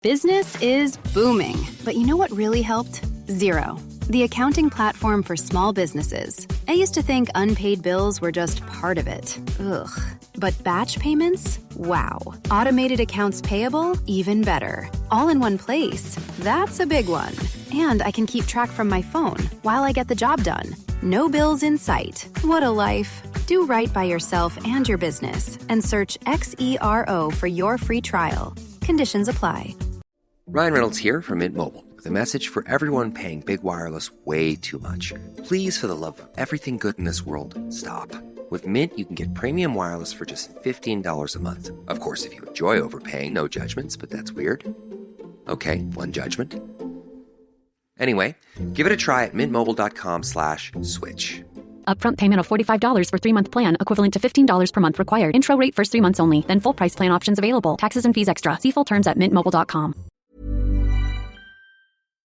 Business is booming, but you know what really helped? Xero, the accounting platform for small businesses. I used to think unpaid bills were just part of it. Ugh. But batch payments? Wow. Automated accounts payable? Even better. All in one place. That's a big one. And I can keep track from my phone while I get the job done. No bills in sight. What a life. Do right by yourself and your business and search Xero for your free trial. Conditions apply. Ryan Reynolds here from Mint Mobile with a message for everyone paying big wireless way too much. Please, for the love of everything good in this world, stop. With Mint, you can get premium wireless for just $15 a month. Of course, if you enjoy overpaying, no judgments, but that's weird. Okay, one judgment. Anyway, give it a try at mintmobile.com/switch. Upfront payment of $45 for 3-month plan, equivalent to $15 per month required. Intro rate first 3 months only. Then full price plan options available. Taxes and fees extra. See full terms at mintmobile.com.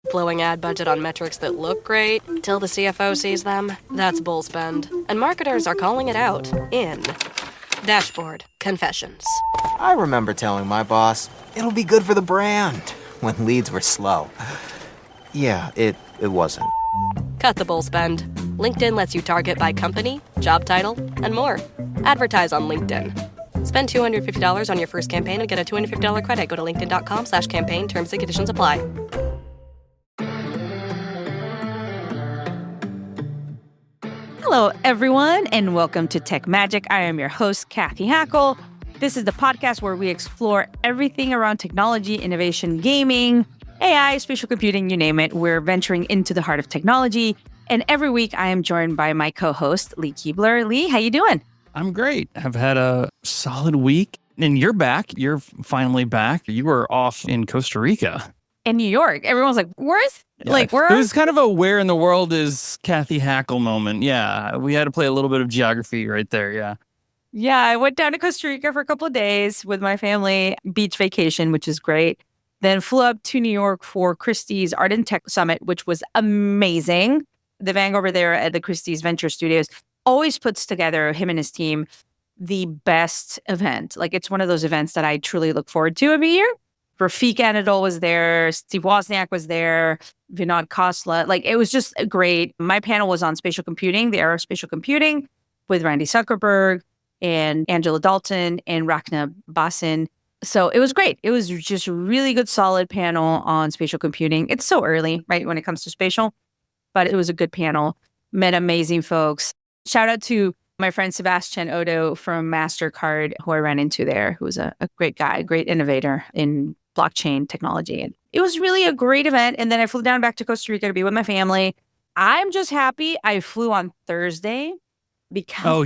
Blowing ad budget on metrics that look great till the CFO sees them. That's bull spend. And marketers are calling it out in Dashboard Confessions. I remember telling my boss, it'll be good for the brand, when leads were slow. Yeah, it wasn't. Cut the bull spend. LinkedIn lets you target by company, job title, and more. Advertise on LinkedIn. Spend $250 on your first campaign and get a $250 credit. Go to linkedin.com/campaign. Terms and conditions apply. Hello, everyone, and welcome to Tech Magic. I am your host, Cathy Hackl. This is the podcast where we explore everything around technology, innovation, gaming, AI, spatial computing, you name it. We're venturing into the heart of technology. And every week, I am joined by my co-host, Lee Kebler. Lee, how you doing? I'm great. I've had a solid week. And you're back. You're finally back. You were off in Costa Rica. In New York. Everyone's like, where's... Yeah. Like, where? It was kind of a where in the world is Cathy Hackl moment. Yeah, we had to play a little bit of geography right there. Yeah. Yeah, I went down to Costa Rica for a couple of days with my family, beach vacation, which is great. Then flew up to New York for Christie's Art and Tech Summit, which was amazing. The Vang over there at the Christie's Venture Studios always puts together, him and his team, the best event. Like, it's one of those events that I truly look forward to every year. Rafik Anadol was there, Steve Wozniak was there, Vinod Khosla. Like, it was just great. My panel was on spatial computing, the era of spatial computing, with Randy Zuckerberg and Angela Dalton and Rachna Basin. So it was great. It was just a really good, solid panel on spatial computing. It's so early, right, when it comes to spatial, but it was a good panel. Met amazing folks. Shout out to my friend Sebastian Odo from MasterCard, who I ran into there, who was a great guy, great innovator in blockchain technology. And it was really a great event. And then I flew down back to Costa Rica to be with my family. I'm just happy I flew on Thursday because... Oh,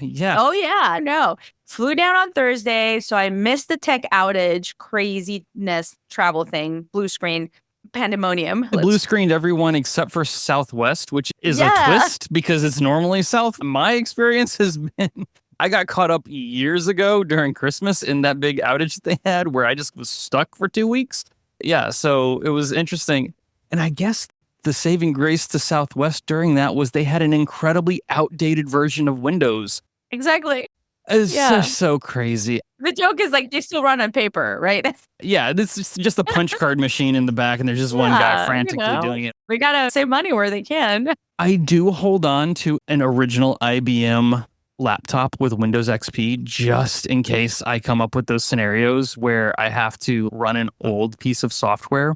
yeah. No. Flew down on Thursday, so I missed the tech outage, craziness, travel thing, blue screen, pandemonium. It blue screened everyone except for Southwest, which is a twist because it's normally South. My experience has been... I got caught up years ago during Christmas in that big outage they had where I just was stuck for 2 weeks. Yeah, so it was interesting. And I guess the saving grace to Southwest during that was they had an incredibly outdated version of Windows. Exactly. It's just so crazy. The joke is like they still run on paper, right? Yeah, this is just a punch card machine in the back and there's just one guy frantically doing it. We got to save money where they can. I do hold on to an original IBM laptop with Windows XP just in case I come up with those scenarios where I have to run an old piece of software.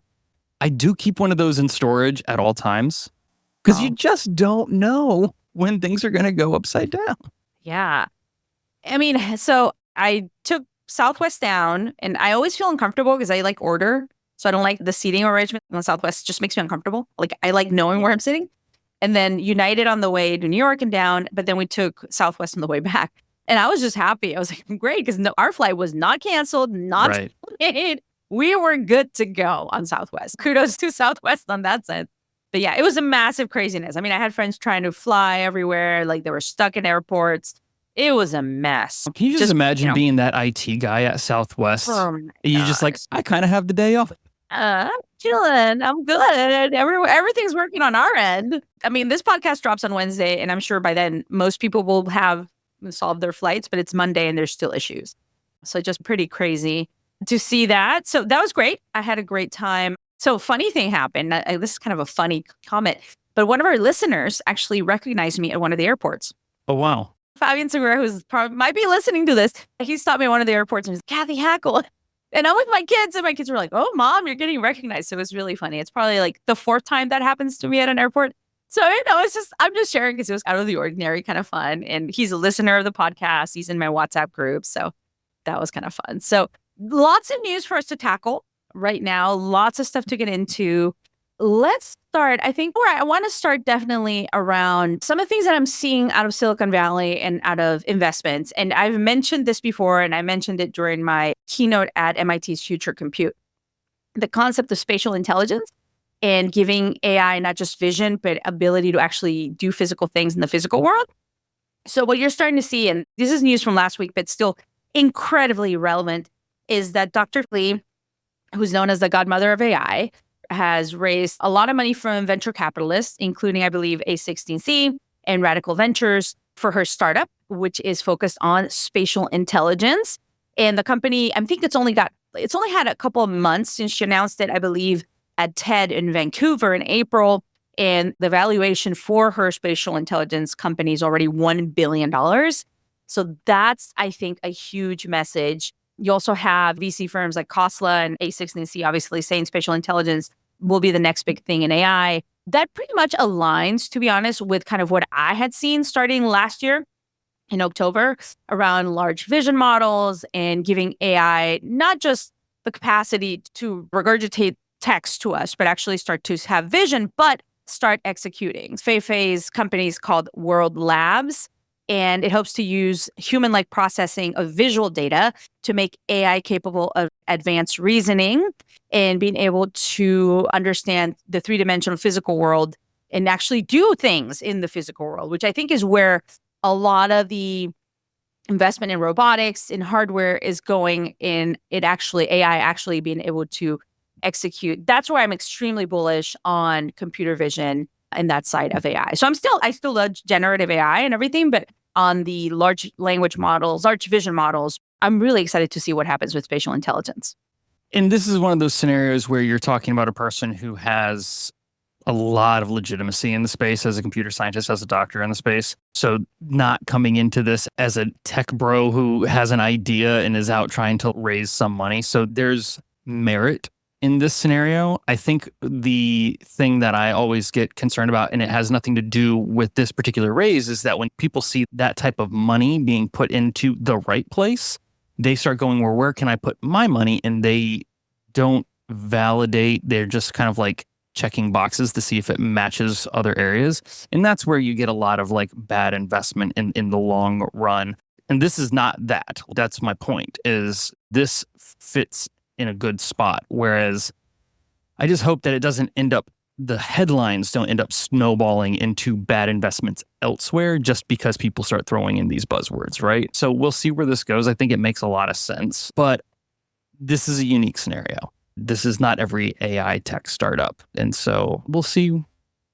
I do keep one of those in storage at all times because you just don't know when things are going to go upside down. Yeah. I mean, so I took Southwest down and I always feel uncomfortable because I like order. So I don't like the seating arrangement on Southwest. It just makes me uncomfortable. Like, I like knowing where I'm sitting. And then United on the way to New York and down, but then we took Southwest on the way back. And I was just happy. I was like, great, because our flight was not canceled, not delayed. We were good to go on Southwest. Kudos to Southwest on that sense. But yeah, it was a massive craziness. I mean, I had friends trying to fly everywhere. Like, they were stuck in airports. It was a mess. Can you just imagine being that IT guy at Southwest? You just like, I kind of have the day off. I'm chilling. I'm good. Everything's working on our end. I mean, this podcast drops on Wednesday, and I'm sure by then most people will have solved their flights, but it's Monday and there's still issues. So just pretty crazy. to see that. So that was great. I had a great time. So funny thing happened. This is kind of a funny comment, but one of our listeners actually recognized me at one of the airports. Oh, wow. Fabian Segura, who's probably might be listening to this, he stopped me at one of the airports and was Cathy Hackl. And I'm with my kids, and my kids were like, "Oh, Mom, you're getting recognized." So it was really funny. It's probably like the 4th time that happens to me at an airport. So, I'm just sharing because it was out of the ordinary, kind of fun. And he's a listener of the podcast. He's in my WhatsApp group. So that was kind of fun. So lots of news for us to tackle right now. Lots of stuff to get into. Let's start. I think where I want to start definitely around some of the things that I'm seeing out of Silicon Valley and out of investments. And I've mentioned this before, and I mentioned it during my keynote at MIT's Future Compute. The concept of spatial intelligence and giving AI not just vision, but ability to actually do physical things in the physical world. So what you're starting to see, and this is news from last week, but still incredibly relevant, is that Dr. Lee, who's known as the godmother of AI, has raised a lot of money from venture capitalists, including, I believe, A16Z and Radical Ventures for her startup, which is focused on spatial intelligence. And the company, I think it's only had a couple of months since she announced it, I believe, at TED in Vancouver in April. And the valuation for her spatial intelligence company is already $1 billion. So that's, I think, a huge message. You also have VC firms like Khosla and A16Z obviously saying spatial intelligence will be the next big thing in AI. That pretty much aligns, to be honest, with kind of what I had seen starting last year in October around large vision models and giving AI not just the capacity to regurgitate text to us, but actually start to have vision, but start executing. Fei-Fei's company is called World Labs, and it hopes to use human-like processing of visual data to make AI capable of advanced reasoning and being able to understand the 3-dimensional physical world and actually do things in the physical world, which I think is where a lot of the investment in robotics, in hardware is going in AI actually being able to execute. That's where I'm extremely bullish on computer vision and that side of AI. So I still love generative AI and everything, but on the large language models, large vision models, I'm really excited to see what happens with spatial intelligence. And this is one of those scenarios where you're talking about a person who has a lot of legitimacy in the space as a computer scientist, as a doctor in the space. So not coming into this as a tech bro who has an idea and is out trying to raise some money. So there's merit in this scenario. I think the thing that I always get concerned about, and it has nothing to do with this particular raise, is that when people see that type of money being put into the right place, they start going, well, where can I put my money? And they don't validate. They're just kind of like checking boxes to see if it matches other areas. And that's where you get a lot of like bad investment in the long run. And this is not that. That's my point, is this fits in a good spot. Whereas I just hope that it doesn't end up, the headlines don't end up snowballing into bad investments elsewhere just because people start throwing in these buzzwords, right? So we'll see where this goes. I think it makes a lot of sense, but this is a unique scenario. This is not every AI tech startup. And so we'll see.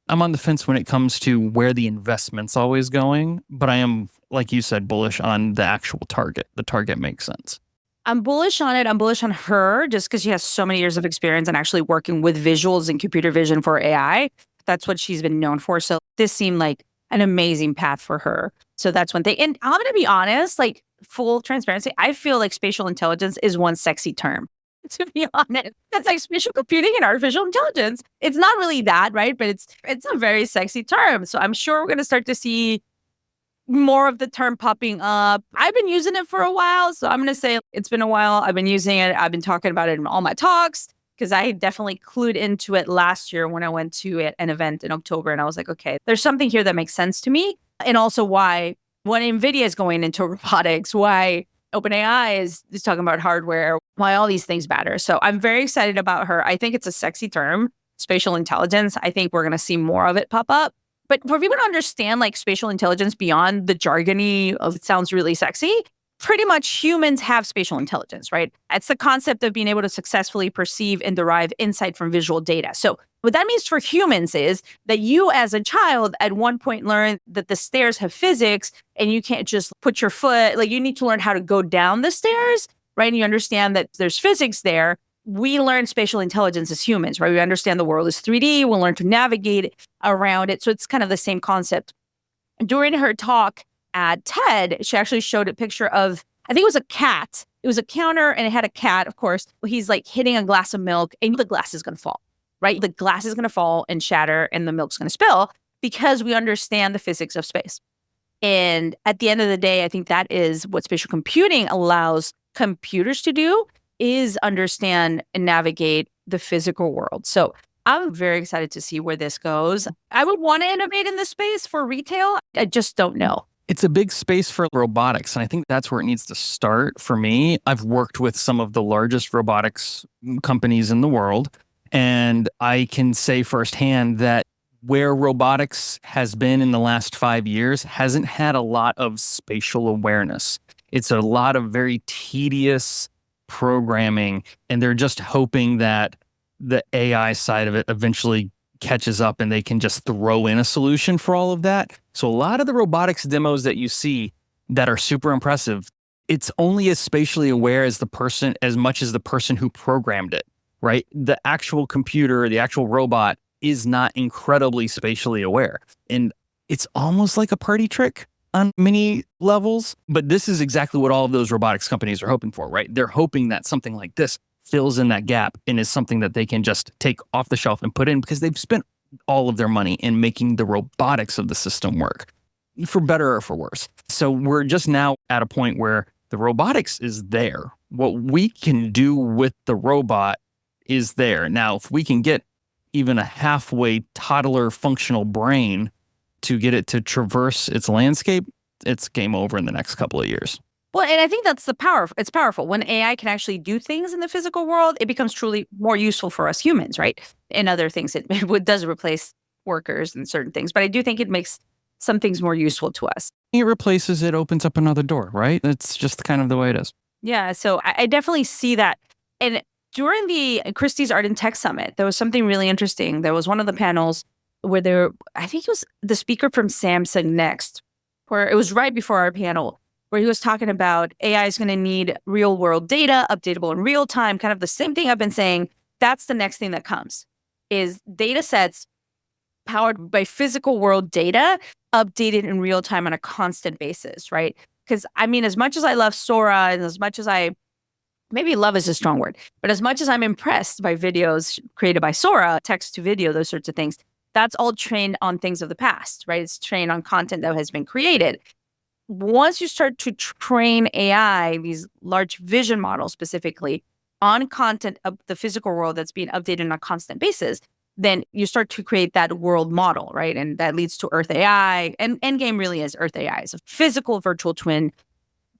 I'm on the fence when it comes to where the investment's always going, but I am, like you said, bullish on the actual target. The target makes sense. I'm bullish on it. I'm bullish on her just because she has so many years of experience in actually working with visuals and computer vision for AI. That's what she's been known for. So this seemed like an amazing path for her. So that's one thing. And I'm going to be honest, like full transparency, I feel like spatial intelligence is one sexy term, to be honest. That's like spatial computing and artificial intelligence. It's not really that, right? But it's a very sexy term. So I'm sure we're going to start to see more of the term popping up. I've been using it for a while, so I'm going to say it's been a while. I've been using it. I've been talking about it in all my talks because I definitely clued into it last year when I went to an event in October, and I was like, okay, there's something here that makes sense to me. And also why when NVIDIA is going into robotics, why OpenAI is talking about hardware, why all these things matter. So I'm very excited about her. I think it's a sexy term, spatial intelligence. I think we're going to see more of it pop up. But for people to understand like spatial intelligence beyond the jargony of it sounds really sexy, pretty much humans have spatial intelligence, right? It's the concept of being able to successfully perceive and derive insight from visual data. So what that means for humans is that you as a child at one point learned that the stairs have physics and you can't just put your foot, like you need to learn how to go down the stairs right? And you understand that there's physics there. We learn spatial intelligence as humans, right? We understand the world is 3D. We'll learn to navigate around it. So it's kind of the same concept. During her talk at TED, she actually showed a picture of, I think it was a cat. It was a counter and it had a cat, of course. He's like hitting a glass of milk and the glass is going to fall, right? The glass is going to fall and shatter and the milk's going to spill because we understand the physics of space. And at the end of the day, I think that is what spatial computing allows computers to do, is understand and navigate the physical world. So I'm very excited to see where this goes. I would want to innovate in this space for retail. I just don't know. It's a big space for robotics, and I think that's where it needs to start for me. I've worked with some of the largest robotics companies in the world, and I can say firsthand that where robotics has been in the last 5 years hasn't had a lot of spatial awareness. It's a lot of very tedious programming, and they're just hoping that the AI side of it eventually catches up and they can just throw in a solution for all of that. So a lot of the robotics demos that you see that are super impressive, it's only as spatially aware as the person, as much as the person who programmed it, right? The actual computer, the actual robot is not incredibly spatially aware. And it's almost like a party trick on many levels. But this is exactly what all of those robotics companies are hoping for, right? They're hoping that something like this fills in that gap and is something that they can just take off the shelf and put in because they've spent all of their money in making the robotics of the system work, for better or for worse. So we're just now at a point where the robotics is there. What we can do with the robot is there. Now, if we can get even a halfway toddler functional brain to get it to traverse its landscape, it's game over in the next couple of years. Well, and I think that's the power. It's powerful. When AI can actually do things in the physical world, it becomes truly more useful for us humans, right? In other things, it does replace workers and certain things. But I do think it makes some things more useful to us. It replaces, it opens up another door, right? It's just kind of the way it is. Yeah, so I definitely see that. And during the Christie's Art and Tech Summit, there was something really interesting. There was one of the panels where I think it was the speaker from Samsung Next, where it was right before our panel, where he was talking about AI is going to need real world data, updatable in real time, kind of the same thing I've been saying. That's the next thing that comes, is data sets powered by physical world data, updated in real time on a constant basis, right? Because I mean, as much as I love Sora and as much as maybe love is a strong word, but as much as I'm impressed by videos created by Sora, text to video, those sorts of things, that's all trained on things of the past, right? It's trained on content that has been created. Once you start to train AI, these large vision models specifically, on content of the physical world that's being updated on a constant basis, then you start to create that world model, right? And that leads to Earth AI. And Endgame really is Earth AI. It's a physical virtual twin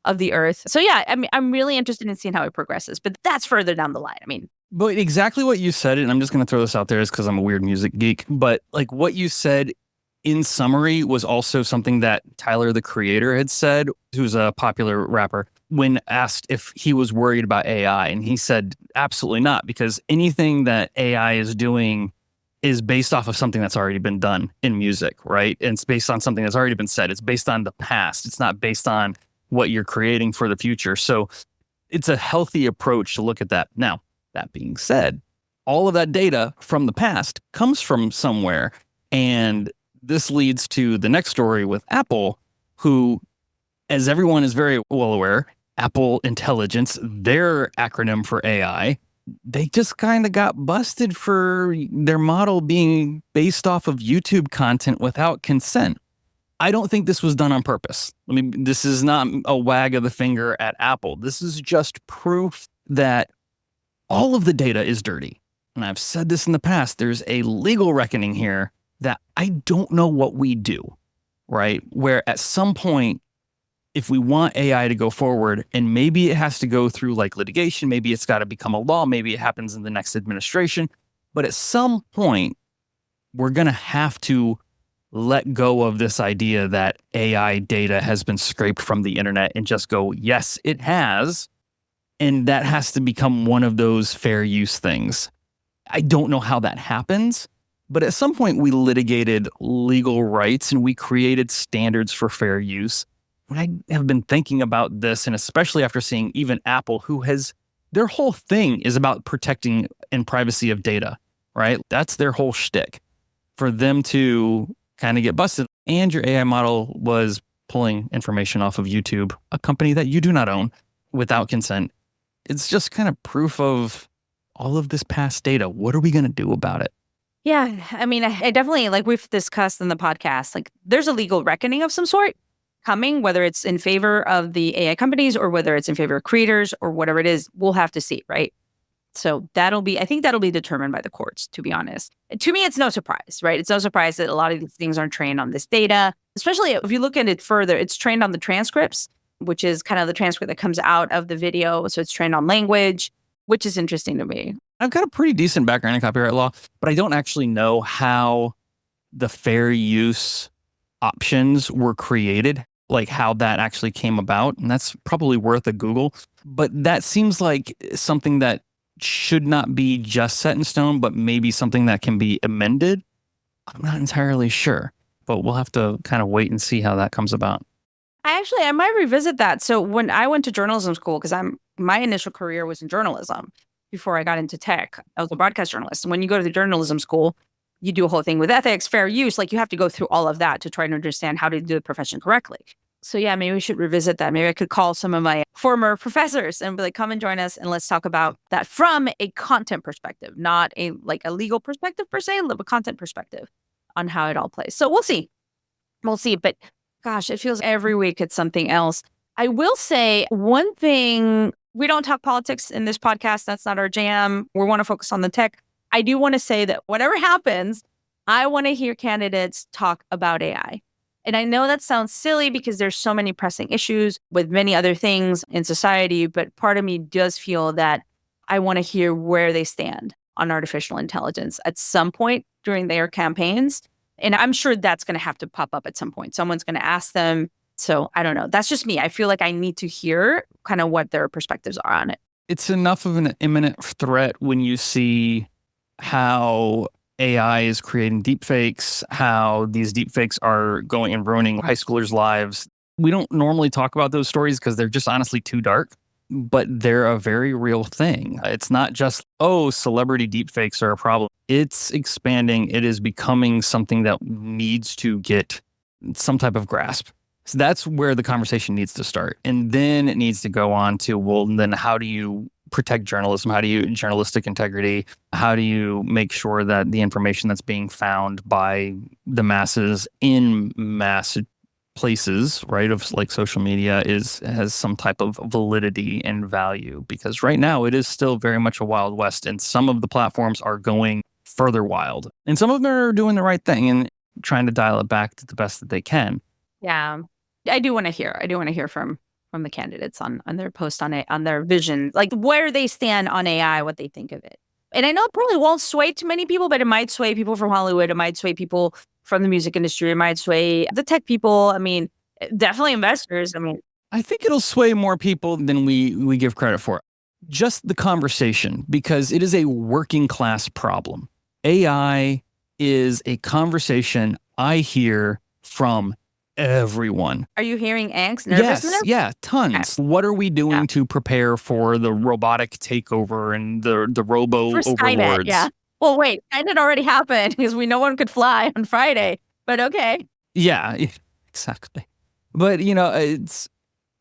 of the Earth. So yeah, I mean, I'm really interested in seeing how it progresses, but that's further down the line. I mean, but exactly what you said, and I'm just going to throw this out there is because I'm a weird music geek, but like what you said in summary was also something that Tyler, the Creator, had said, who's a popular rapper, when asked if he was worried about AI. And he said, absolutely not, because anything that AI is doing is based off of something that's already been done in music, right? And it's based on something that's already been said. It's based on the past. It's not based on what you're creating for the future. So it's a healthy approach to look at that. Now, that being said, all of that data from the past comes from somewhere. And this leads to the next story with Apple, who, as everyone is very well aware, Apple Intelligence, their acronym for AI, they just kind of got busted for their model being based off of YouTube content without consent. I don't think this was done on purpose. I mean, this is not a wag of the finger at Apple. This is just proof that all of the data is dirty. And I've said this in the past, there's a legal reckoning here that I don't know what we do, right? Where at some point, if we want AI to go forward, and maybe it has to go through like litigation, maybe it's got to become a law, maybe it happens in the next administration, but at some point, we're going to have to let go of this idea that AI data has been scraped from the internet and just go, yes, it has. And that has to become one of those fair use things. I don't know how that happens, but at some point we litigated legal rights and we created standards for fair use. I have been thinking about this, and especially after seeing even Apple, their whole thing is about protecting and privacy of data, right? That's their whole shtick. For them to kind of get busted, and your AI model was pulling information off of YouTube, a company that you do not own, without consent. It's just kind of proof of all of this past data. What are we going to do about it? Yeah, I mean, I definitely, like we've discussed in the podcast, like there's a legal reckoning of some sort coming, whether it's in favor of the AI companies or whether it's in favor of creators or whatever it is, we'll have to see, right? So I think that'll be determined by the courts, to be honest. To me, it's no surprise, right? It's no surprise that a lot of these things aren't trained on this data, especially if you look at it further, it's trained on the transcripts, which is kind of the transcript that comes out of the video. So it's trained on language, which is interesting to me. I've got a pretty decent background in copyright law, but I don't actually know how the fair use options were created, like how that actually came about. And that's probably worth a Google. But that seems like something that should not be just set in stone, but maybe something that can be amended. I'm not entirely sure, but we'll have to kind of wait and see how that comes about. I might revisit that. So when I went to journalism school, because my initial career was in journalism before I got into tech, I was a broadcast journalist. And when you go to the journalism school, you do a whole thing with ethics, fair use. Like you have to go through all of that to try to understand how to do the profession correctly. So yeah, maybe we should revisit that. Maybe I could call some of my former professors and be like, come and join us and let's talk about that from a content perspective, not a legal perspective per se, but a content perspective on how it all plays. So we'll see. But gosh, it feels every week it's something else. I will say one thing, we don't talk politics in this podcast. That's not our jam. We want to focus on the tech. I do want to say that whatever happens, I want to hear candidates talk about AI. And I know that sounds silly because there's so many pressing issues with many other things in society, but part of me does feel that I want to hear where they stand on artificial intelligence at some point during their campaigns. And I'm sure that's going to have to pop up at some point. Someone's going to ask them. So I don't know. That's just me. I feel like I need to hear kind of what their perspectives are on it. It's enough of an imminent threat when you see how AI is creating deepfakes, how these deepfakes are going and ruining high schoolers' lives. We don't normally talk about those stories because they're just honestly too dark, but they're a very real thing. It's not just, celebrity deepfakes are a problem. It's expanding. It is becoming something that needs to get some type of grasp. So that's where the conversation needs to start. And then it needs to go on to, well, then how do you protect journalism? How do you journalistic integrity? How do you make sure that the information that's being found by the masses in mass places, right, of like social media has some type of validity and value? Because right now it is still very much a Wild West, and some of the platforms are going further wild, and some of them are doing the right thing and trying to dial it back to the best that they can. Yeah, I do want to hear from the candidates on their post on it, on their vision, like where they stand on AI, what they think of it. And I know it probably won't sway too many people, but it might sway people from Hollywood. It might sway people from the music industry. It might sway the tech people. I mean, definitely investors. I mean, I think it'll sway more people than we give credit for. Just the conversation, because it is a working class problem. AI is a conversation I hear from everyone. Are you hearing angst, nervousness? Yes, yeah, tons. Okay. What are we doing to prepare for the robotic takeover and the robo for overlords? Skynet, yeah. Well, wait, Skynet already happened because no one could fly on Friday. But okay. Yeah, exactly. But it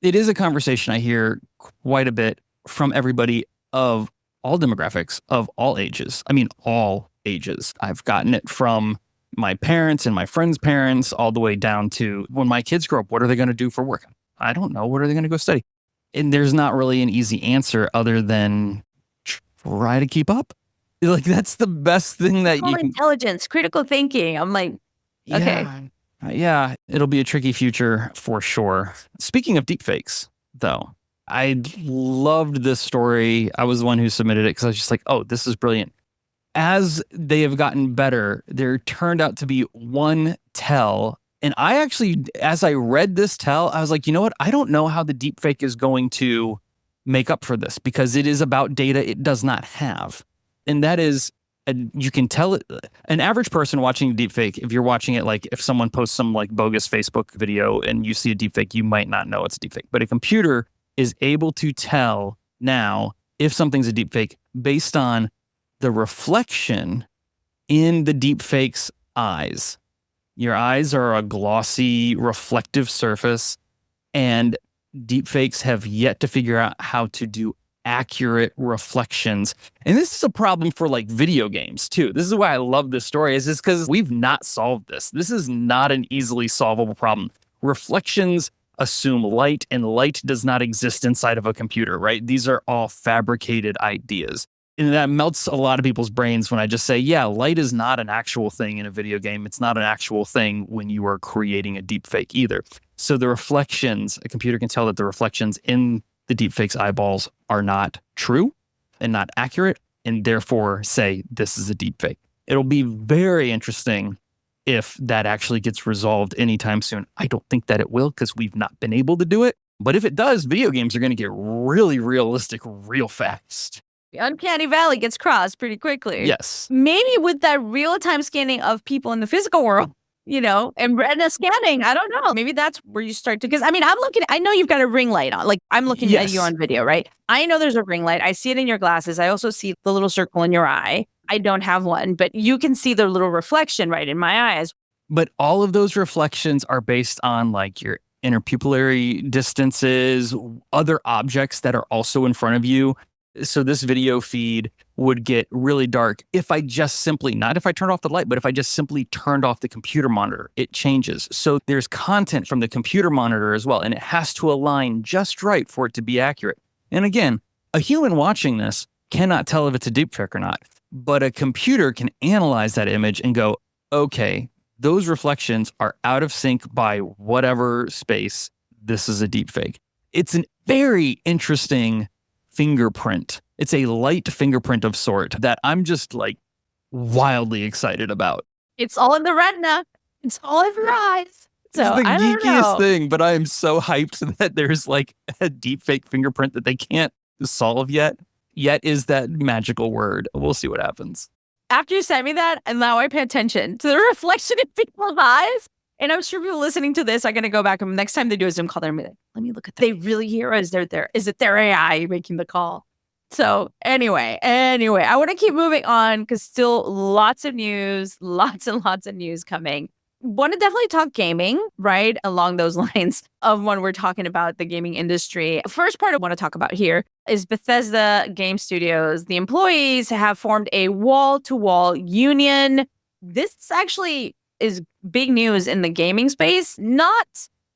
is a conversation I hear quite a bit from everybody of all demographics, of all ages. I mean, all ages. I've gotten it from my parents and my friends' parents, all the way down to when my kids grow up, what are they going to do for work? I don't know. What are they going to go study? And there's not really an easy answer other than try to keep up. Like, that's the best thing that you can. Intelligence, critical thinking. I'm like, okay. Yeah, it'll be a tricky future for sure. Speaking of deepfakes, though, I loved this story. I was the one who submitted it because I was just like, oh, this is brilliant. As they have gotten better, there turned out to be one tell. And I actually, as I read this tell, I was like, you know what? I don't know how the deepfake is going to make up for this because it is about data it does not have. And that is And you can tell it, an average person watching a deepfake, if you're watching it, like if someone posts some like bogus Facebook video and you see a deepfake, you might not know it's a deepfake. But a computer is able to tell now if something's a deepfake based on the reflection in the deepfake's eyes. Your eyes are a glossy, reflective surface, and deepfakes have yet to figure out how to do accurate reflections. And this is a problem for like video games too. This is why I love this story, is because we've not solved this. This is not an easily solvable problem. Reflections assume light, and light does not exist inside of a computer, right? These are all fabricated ideas. And that melts a lot of people's brains when I just say, yeah, light is not an actual thing in a video game. It's not an actual thing when you are creating a deepfake either. So the reflections, a computer can tell that the reflections in the deepfake's eyeballs are not true and not accurate, and therefore say this is a deepfake. It'll be very interesting if that actually gets resolved anytime soon. I don't think that it will, because we've not been able to do it. But if it does, video games are going to get really realistic real fast. The uncanny valley gets crossed pretty quickly. Yes. Maybe with that real-time scanning of people in the physical world, and retina scanning, I don't know. Maybe that's where you start to, because I know you've got a ring light on. Like, I'm looking at you on video, right? I know there's a ring light. I see it in your glasses. I also see the little circle in your eye. I don't have one, but you can see the little reflection right in my eyes. But all of those reflections are based on like your interpupillary distances, other objects that are also in front of you. So this video feed would get really dark if I just simply, not if I turned off the light, but if I just simply turned off the computer monitor, it changes. So there's content from the computer monitor as well, and it has to align just right for it to be accurate. And again, a human watching this cannot tell if it's a deepfake or not, but a computer can analyze that image and go, okay, those reflections are out of sync by whatever space. This is a deepfake. It's a very interesting fingerprint. It's a light fingerprint of sort that I'm just like wildly excited about. It's all in the retina. It's all in your eyes. So it's the I don't geekiest know. thing, but I am so hyped that there's like a deepfake fingerprint that they can't solve yet. Yet is that magical word. We'll see what happens. After you sent me that, and now I pay attention to the reflection in people's eyes. And I'm sure people listening to this are going to go back and next time they do a Zoom call, they're going to be like, let me look at that. They really hear us. Is it their AI making the call? So anyway, I want to keep moving on because still lots of news, lots and lots of news coming. Want to definitely talk gaming, right? Along those lines of when we're talking about the gaming industry. First part I want to talk about here is Bethesda Game Studios. The employees have formed a wall-to-wall union. This actually is big news in the gaming space. Not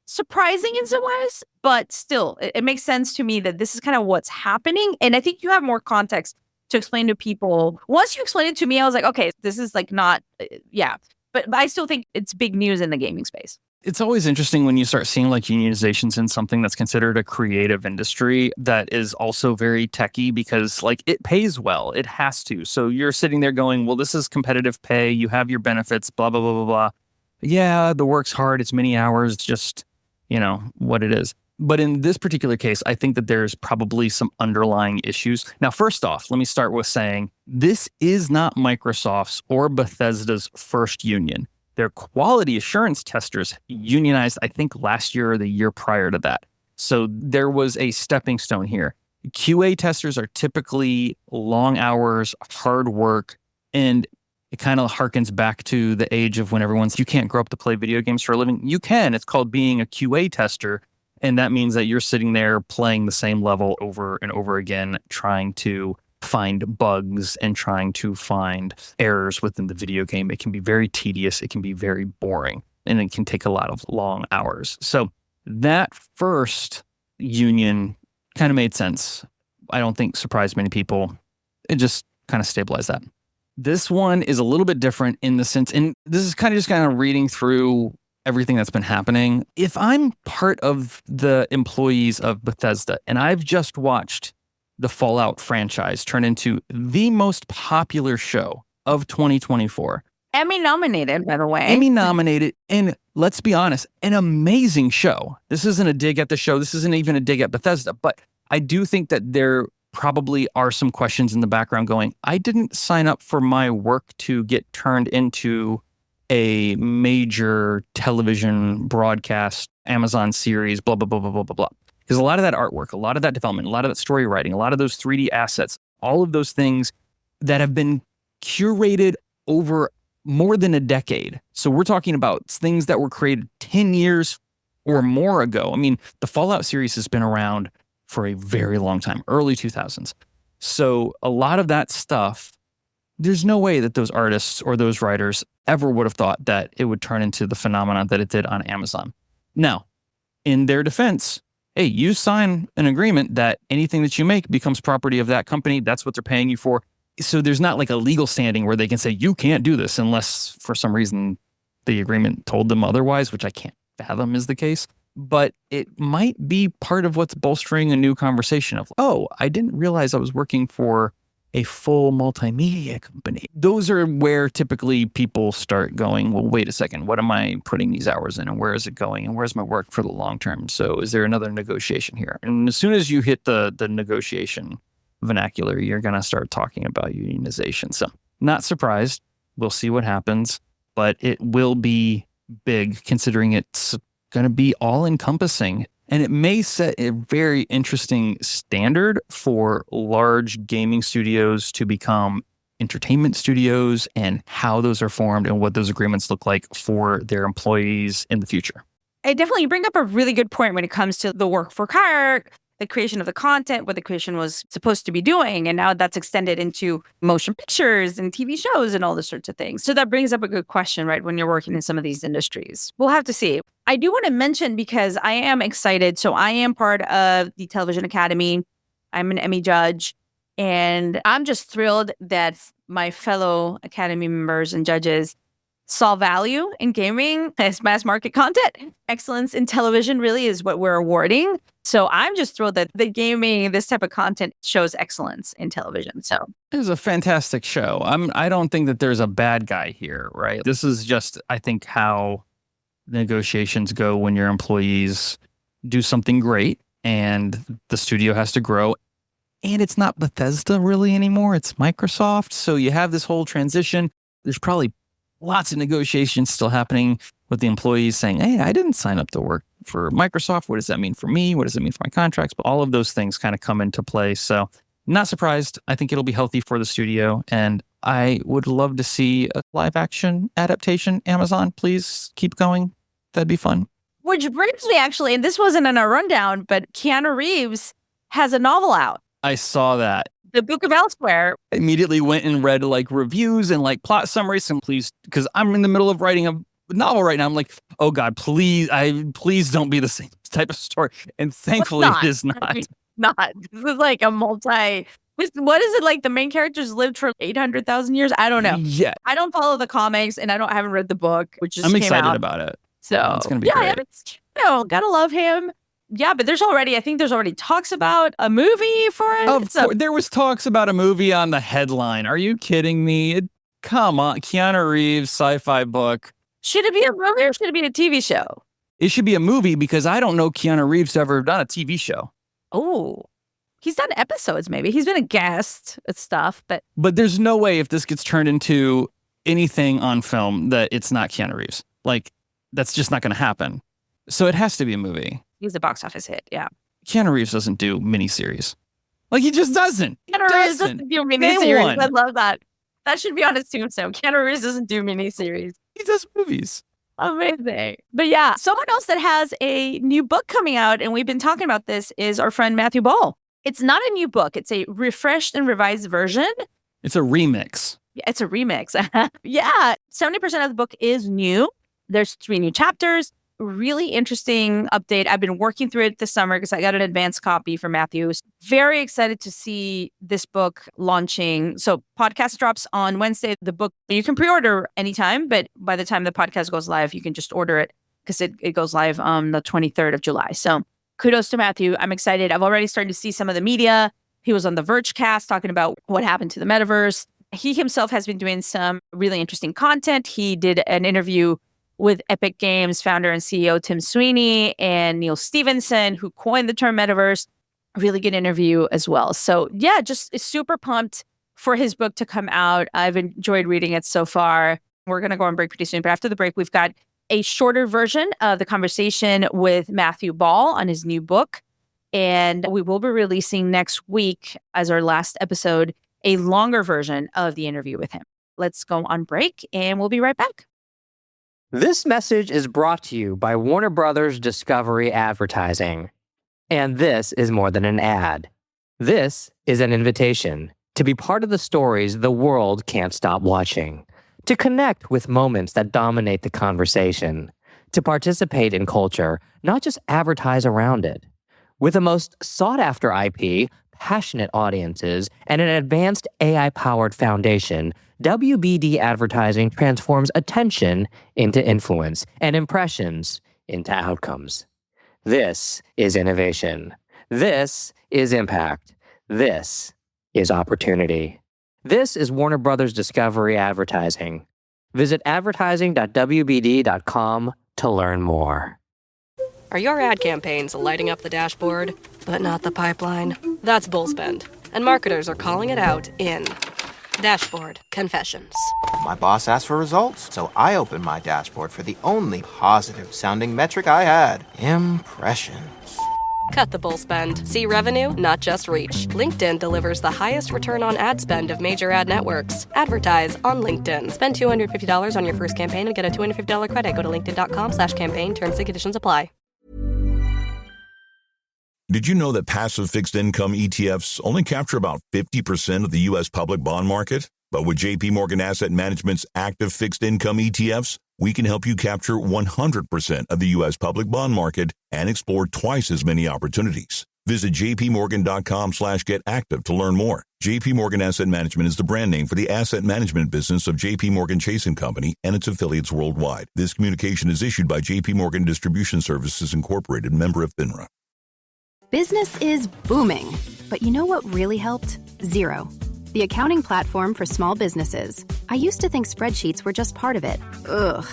surprising in some ways, but still, it makes sense to me that this is kind of what's happening. And I think you have more context to explain to people. Once you explained it to me, I was like, okay, this is like not, yeah. But I still think it's big news in the gaming space. It's always interesting when you start seeing like unionizations in something that's considered a creative industry that is also very techy, because like it pays well. It has to. So you're sitting there going, well, this is competitive pay. You have your benefits, blah, blah, blah, blah, blah. Yeah, the work's hard. It's many hours, just, what it is. But in this particular case, I think that there's probably some underlying issues. Now, first off, let me start with saying this is not Microsoft's or Bethesda's first union. Their quality assurance testers unionized, I think, last year or the year prior to that. So there was a stepping stone here. QA testers are typically long hours, hard work, and it kind of harkens back to the age of when you can't grow up to play video games for a living. You can. It's called being a QA tester. And that means that you're sitting there playing the same level over and over again, trying to find bugs and trying to find errors within the video game. It can be very tedious. It can be very boring, and it can take a lot of long hours. So that first union kind of made sense. I don't think surprised many people. It just kind of stabilized that. This one is a little bit different in the sense, and this is kind of reading through everything that's been happening. If I'm part of the employees of Bethesda and I've just watched the Fallout franchise turn into the most popular show of 2024. Emmy nominated, by the way. Emmy nominated, and let's be honest, an amazing show. This isn't a dig at the show. This isn't even a dig at Bethesda, but I do think that there probably are some questions in the background going, I didn't sign up for my work to get turned into a major television broadcast, Amazon series, blah, blah, blah, blah, blah, blah, blah. Because a lot of that artwork, a lot of that development, a lot of that story writing, a lot of those 3D assets, all of those things that have been curated over more than a decade. So we're talking about things that were created 10 years or more ago. I mean, the Fallout series has been around for a very long time, early 2000s. So a lot of that stuff, there's no way that those artists or those writers ever would have thought that it would turn into the phenomenon that it did on Amazon. Now, in their defense, hey, you sign an agreement that anything that you make becomes property of that company. That's what they're paying you for. So there's not like a legal standing where they can say, you can't do this unless for some reason the agreement told them otherwise, which I can't fathom is the case. But it might be part of what's bolstering a new conversation of, oh, I didn't realize I was working for a full multimedia company. Those are where typically people start going, well, wait a second, what am I putting these hours in and where is it going and where's my work for the long term? So is there another negotiation here? And as soon as you hit the negotiation vernacular, you're going to start talking about unionization. So not surprised. We'll see what happens, but it will be big considering it's going to be all encompassing. And it may set a very interesting standard for large gaming studios to become entertainment studios and how those are formed and what those agreements look like for their employees in the future. I definitely bring up a really good point when it comes to the work for hire, the creation of the content, what the creation was supposed to be doing. And now that's extended into motion pictures and TV shows and all those sorts of things. So that brings up a good question, right? When you're working in some of these industries, we'll have to see. I do want to mention, because I am excited. So I am part of the Television Academy. I'm an Emmy judge. And I'm just thrilled that my fellow Academy members and judges saw value in gaming as mass market content. Excellence in television really is what we're awarding. So I'm just thrilled that the gaming, this type of content shows excellence in television. So it was a fantastic show. I don't think that there's a bad guy here, right? This is just, I think, how negotiations go when your employees do something great and the studio has to grow. And it's not Bethesda really anymore. It's Microsoft. So you have this whole transition. There's probably lots of negotiations still happening with the employees saying, hey, I didn't sign up to work for Microsoft. What does that mean for me? What does it mean for my contracts? But all of those things kind of come into play. So not surprised. I think it'll be healthy for the studio. And I would love to see a live action adaptation. Amazon, please keep going. That'd be fun. Which brings me actually, and this wasn't in our rundown, but Keanu Reeves has a novel out. I saw that. The Book of Elsewhere. I immediately went and read like reviews and like plot summaries and please, because I'm in the middle of writing a novel right now. I'm like, oh God, please don't be the same type of story. And thankfully it is not. Not. This is like a what is it like? The main characters lived for 800,000 years? I don't know. Yeah. I don't follow the comics and I haven't read the book, which just I'm came excited out. about it. So it's going to be great. Gotta love him. Yeah, but there's already talks about a movie for it. Of course, there was talks about a movie on the headline. Are you kidding me? Come on, Keanu Reeves, sci-fi book. Should it be a movie or should it be a TV show? It should be a movie because I don't know Keanu Reeves to ever have done a TV show. Oh, he's done episodes maybe. He's been a guest at stuff, but there's no way if this gets turned into anything on film that it's not Keanu Reeves. Like, that's just not going to happen. So it has to be a movie. He's a box office hit, yeah. Keanu Reeves doesn't do miniseries. Like, he just doesn't. Keanu Reeves doesn't do miniseries. I love that. That should be on his tombstone. Keanu Reeves doesn't do miniseries. He does movies. Amazing. But yeah, someone else that has a new book coming out, and we've been talking about this, is our friend Matthew Ball. It's not a new book. It's a refreshed and revised version. It's a remix. Yeah, it's a remix. Yeah, 70% of the book is new. There's 3 new chapters. Really interesting update. I've been working through it this summer because I got an advanced copy for Matthew. Very excited to see this book launching. So podcast drops on Wednesday. The book, you can pre-order anytime, but by the time the podcast goes live, you can just order it because it goes live on the 23rd of July. So kudos to Matthew. I'm excited. I've already started to see some of the media. He was on the Vergecast talking about what happened to the metaverse. He himself has been doing some really interesting content. He did an interview with Epic Games founder and CEO Tim Sweeney and Neil Stevenson, who coined the term metaverse. A really good interview as well. So yeah, just super pumped for his book to come out. I've enjoyed reading it so far. We're going to go on break pretty soon. But after the break, we've got a shorter version of the conversation with Matthew Ball on his new book. And we will be releasing next week as our last episode, a longer version of the interview with him. Let's go on break and we'll be right back. This message is brought to you by Warner Brothers Discovery Advertising. And this is more than an ad. This is an invitation to be part of the stories the world can't stop watching, to connect with moments that dominate the conversation, to participate in culture, not just advertise around it. With the most sought-after IP, passionate audiences, and an advanced AI-powered foundation, WBD advertising transforms attention into influence and impressions into outcomes. This is innovation. This is impact. This is opportunity. This is Warner Brothers Discovery Advertising. Visit advertising.wbd.com to learn more. Are your ad campaigns lighting up the dashboard, but not the pipeline? That's bullspend, and marketers are calling it out in Dashboard Confessions. My boss asked for results, so I opened my dashboard for the only positive-sounding metric I had: impressions. Cut the bull spend. See revenue, not just reach. LinkedIn delivers the highest return on ad spend of major ad networks. Advertise on LinkedIn. Spend $250 on your first campaign and get a $250 credit. Go to linkedin.com/campaign. Terms and conditions apply. Did you know that passive fixed income ETFs only capture about 50% of the U.S. public bond market? But with JP Morgan Asset Management's active fixed income ETFs, we can help you capture 100% of the U.S. public bond market and explore twice as many opportunities. Visit jpmorgan.com/getactive to learn more. JP Morgan Asset Management is the brand name for the asset management business of JP Morgan Chase & Company and its affiliates worldwide. This communication is issued by JP Morgan Distribution Services Incorporated, member of FINRA. Business is booming. But you know what really helped? Zero. The accounting platform for small businesses. I used to think spreadsheets were just part of it. Ugh.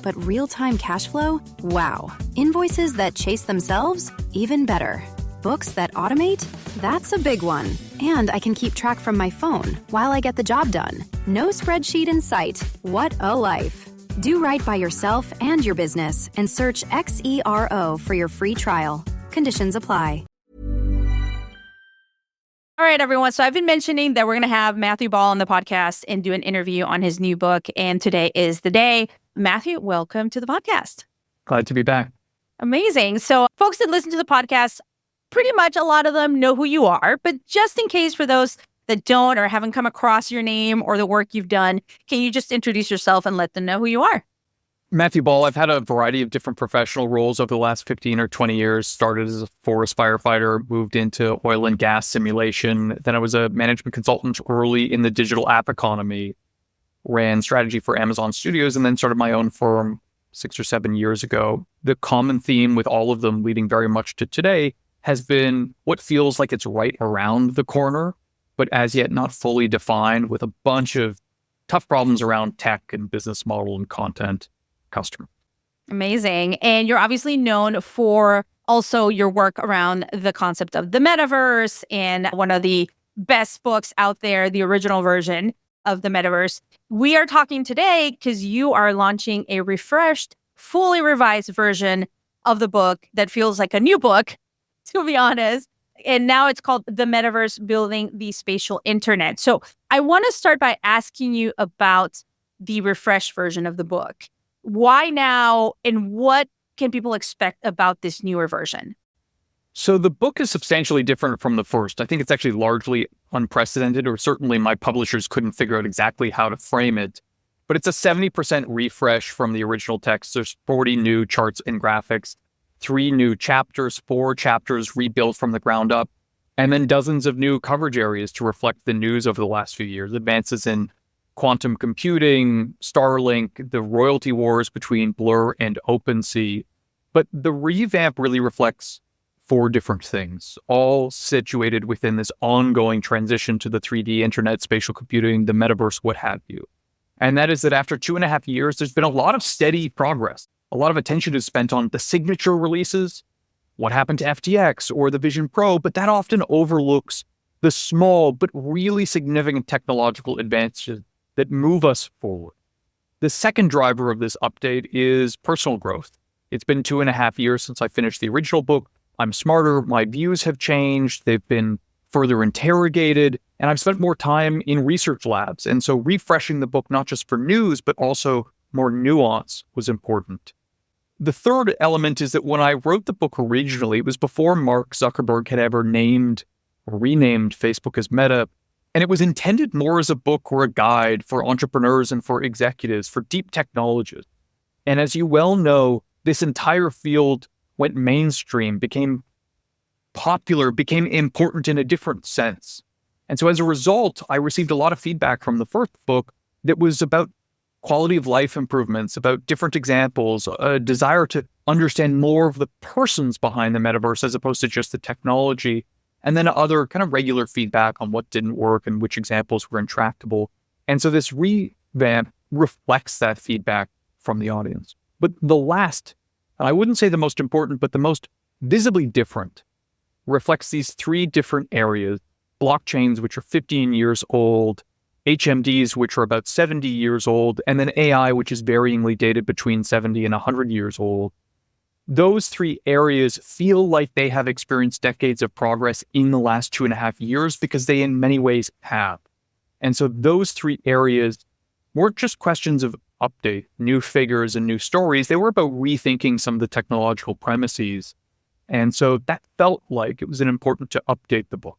But real-time cash flow? Wow. Invoices that chase themselves? Even better. Books that automate? That's a big one. And I can keep track from my phone while I get the job done. No spreadsheet in sight. What a life. Do right by yourself and your business and search XERO for your free trial. Conditions apply. All right, everyone. So I've been mentioning that we're going to have Matthew Ball on the podcast and do an interview on his new book. And today is the day. Matthew, welcome to the podcast. Glad to be back. Amazing. So folks that listen to the podcast, pretty much a lot of them know who you are. But just in case for those that don't or haven't come across your name or the work you've done, can you just introduce yourself and let them know who you are? Matthew Ball, I've had a variety of different professional roles over the last 15 or 20 years. Started as a forest firefighter, moved into oil and gas simulation. Then I was a management consultant early in the digital app economy, ran strategy for Amazon Studios, and then started my own firm 6 or 7 years ago. The common theme with all of them leading very much to today has been what feels like it's right around the corner, but as yet not fully defined, with a bunch of tough problems around tech and business model and content. Customer. Amazing. And you're obviously known for also your work around the concept of the metaverse and one of the best books out there, the original version of the metaverse. We are talking today because you are launching a refreshed, fully revised version of the book that feels like a new book, to be honest. And now it's called The Metaverse, Building the Spatial Internet. So I want to start by asking you about the refreshed version of the book. Why now, and what can people expect about this newer version? So the book is substantially different from the first. I think it's actually largely unprecedented, or certainly my publishers couldn't figure out exactly how to frame it. But it's a 70% refresh from the original text. There's 40 new charts and graphics, 3 new chapters, 4 chapters rebuilt from the ground up, and then dozens of new coverage areas to reflect the news over the last few years. Advances in quantum computing, Starlink, the royalty wars between Blur and OpenSea. But the revamp really reflects 4 different things, all situated within this ongoing transition to the 3D internet, spatial computing, the metaverse, what have you. And that is that after 2.5 years, there's been a lot of steady progress. A lot of attention is spent on the signature releases, what happened to FTX or the Vision Pro, but that often overlooks the small but really significant technological advances that move us forward. The second driver of this update is personal growth. It's been 2.5 years since I finished the original book. I'm smarter, my views have changed, they've been further interrogated, and I've spent more time in research labs. And so refreshing the book, not just for news, but also more nuance, was important. The third element is that when I wrote the book originally, it was before Mark Zuckerberg had ever named or renamed Facebook as Meta. And it was intended more as a book or a guide for entrepreneurs and for executives, for deep technologists. And as you well know, this entire field went mainstream, became popular, became important in a different sense. And so as a result, I received a lot of feedback from the first book that was about quality of life improvements, about different examples, a desire to understand more of the persons behind the metaverse as opposed to just the technology, and then other kind of regular feedback on what didn't work and which examples were intractable. And so this revamp reflects that feedback from the audience. But the last, and I wouldn't say the most important, but the most visibly different, reflects these three different areas: blockchains, which are 15 years old, HMDs, which are about 70 years old, and then AI, which is varyingly dated between 70 and 100 years old. Those three areas feel like they have experienced decades of progress in the last 2.5 years because they in many ways have. And so those three areas weren't just questions of update, new figures and new stories. They were about rethinking some of the technological premises. And so that felt like it was important to update the book.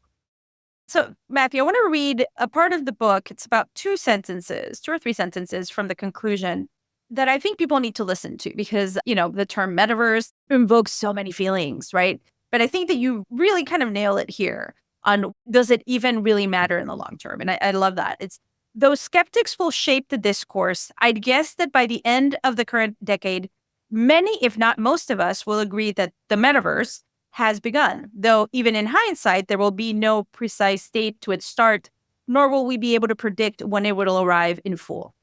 So, Matthew, I want to read a part of the book. It's about 2 or 3 sentences from the conclusion that I think people need to listen to because, the term metaverse invokes so many feelings, right? But I think that you really kind of nail it here on, does it even really matter in the long term? And I love that. It's, though skeptics will shape the discourse, I'd guess that by the end of the current decade, many, if not most of us, will agree that the metaverse has begun, though even in hindsight, there will be no precise date to its start, nor will we be able to predict when it will arrive in full.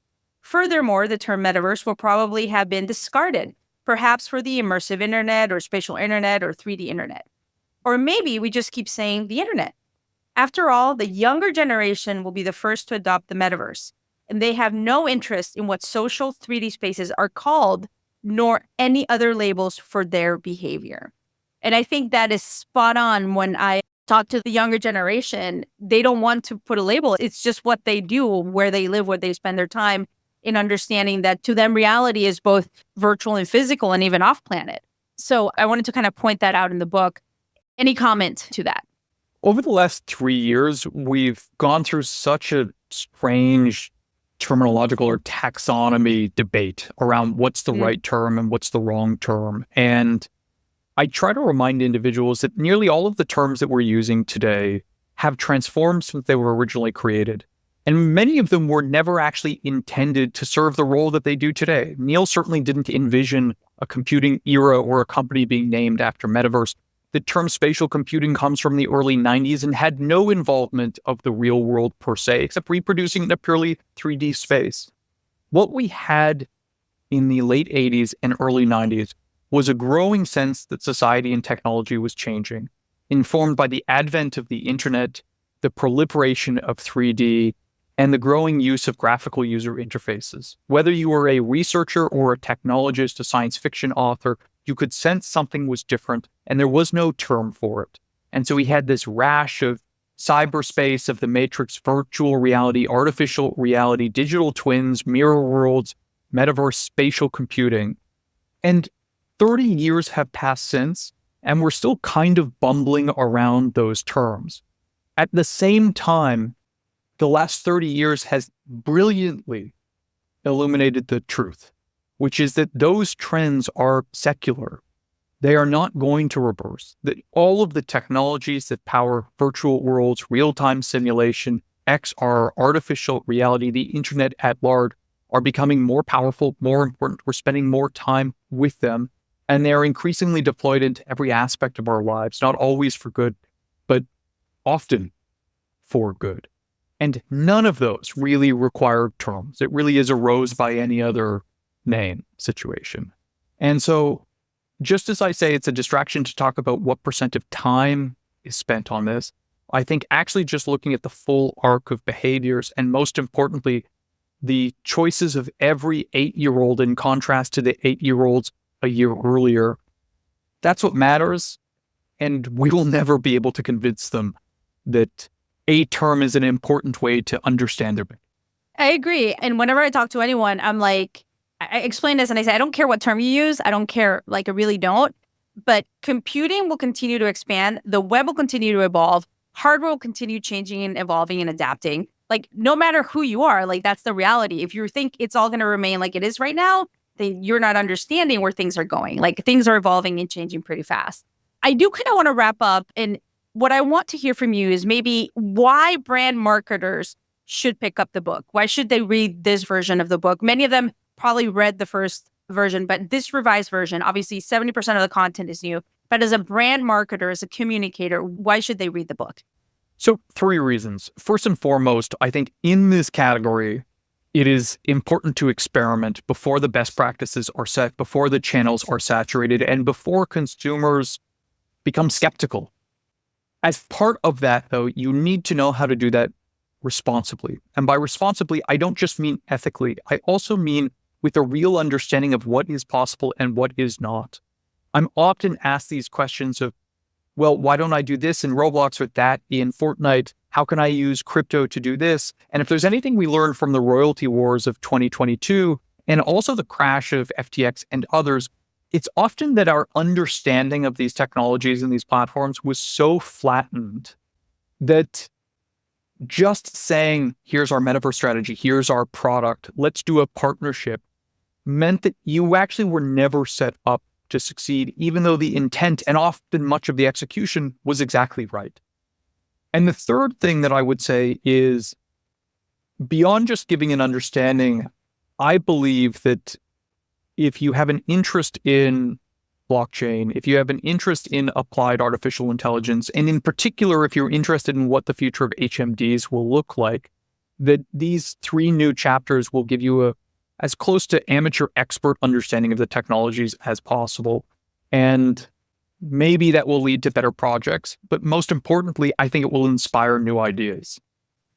Furthermore, the term metaverse will probably have been discarded, perhaps for the immersive internet or spatial internet or 3D internet. Or maybe we just keep saying the internet. After all, the younger generation will be the first to adopt the metaverse, and they have no interest in what social 3D spaces are called, nor any other labels for their behavior. And I think that is spot on when I talk to the younger generation. They don't want to put a label. It's just what they do, where they live, where they spend their time, in understanding that to them, reality is both virtual and physical and even off planet. So I wanted to kind of point that out in the book. Any comment to that? Over the last 3 years, we've gone through such a strange terminological or taxonomy debate around what's the right term and what's the wrong term. And I try to remind individuals that nearly all of the terms that we're using today have transformed since they were originally created. And many of them were never actually intended to serve the role that they do today. Neil certainly didn't envision a computing era or a company being named after metaverse. The term spatial computing comes from the early 90s and had no involvement of the real world per se, except reproducing in a purely 3D space. What we had in the late 80s and early 90s was a growing sense that society and technology was changing, informed by the advent of the internet, the proliferation of 3D, and the growing use of graphical user interfaces. Whether you were a researcher or a technologist, a science fiction author, you could sense something was different, and there was no term for it. And so we had this rash of cyberspace, of the matrix, virtual reality, artificial reality, digital twins, mirror worlds, metaverse, spatial computing. And 30 years have passed since, and we're still kind of bumbling around those terms. At the same time, the last 30 years has brilliantly illuminated the truth, which is that those trends are secular. They are not going to reverse. That all of the technologies that power virtual worlds, real-time simulation, XR, artificial reality, the internet at large, are becoming more powerful, more important. We're spending more time with them, and they are increasingly deployed into every aspect of our lives, not always for good, but often for good. And none of those really require terms. It really is a rose by any other name situation. And so just as I say it's a distraction to talk about what % of time is spent on this, I think actually just looking at the full arc of behaviors, and most importantly, the choices of every 8-year-old in contrast to the 8-year-olds a year earlier, that's what matters. And we will never be able to convince them that a term is an important way to understand their behavior. I agree. And whenever I talk to anyone, I'm like, I explain this and I say, I don't care what term you use. I don't care. Like, I really don't. But computing will continue to expand. The web will continue to evolve. Hardware will continue changing and evolving and adapting. Like, no matter who you are, like, that's the reality. If you think it's all going to remain like it is right now, then you're not understanding where things are going. Like, things are evolving and changing pretty fast. I do kind of want to wrap up. And what I want to hear from you is maybe why brand marketers should pick up the book. Why should they read this version of the book? Many of them probably read the first version, but this revised version, obviously 70% of the content is new. But as a brand marketer, as a communicator, why should they read the book? So 3 reasons. First and foremost, I think in this category, it is important to experiment before the best practices are set, before the channels are saturated, and before consumers become skeptical. As part of that, though, you need to know how to do that responsibly. And by responsibly, I don't just mean ethically. I also mean with a real understanding of what is possible and what is not. I'm often asked these questions of, well, why don't I do this in Roblox or that in Fortnite? How can I use crypto to do this? And if there's anything we learned from the royalty wars of 2022 and also the crash of FTX and others, it's often that our understanding of these technologies and these platforms was so flattened that just saying, here's our metaverse strategy, here's our product, let's do a partnership, meant that you actually were never set up to succeed, even though the intent and often much of the execution was exactly right. And the third thing that I would say is, beyond just giving an understanding, I believe that if you have an interest in blockchain, if you have an interest in applied artificial intelligence, and in particular, if you're interested in what the future of HMDs will look like, that these 3 new chapters will give you as close to amateur expert understanding of the technologies as possible. And maybe that will lead to better projects. But most importantly, I think it will inspire new ideas.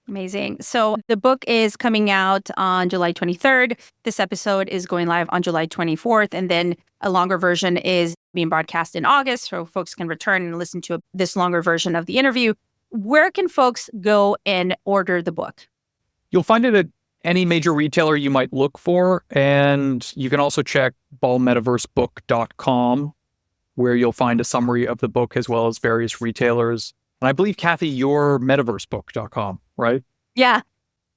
Amazing. So the book is coming out on July 23rd. This episode is going live on July 24th. And then a longer version is being broadcast in August, so folks can return and listen to this longer version of the interview. Where can folks go and order the book? You'll find it at any major retailer you might look for. And you can also check ballmetaversebook.com, where you'll find a summary of the book as well as various retailers. And I believe, Cathy, you're metaversebook.com, right? Yeah.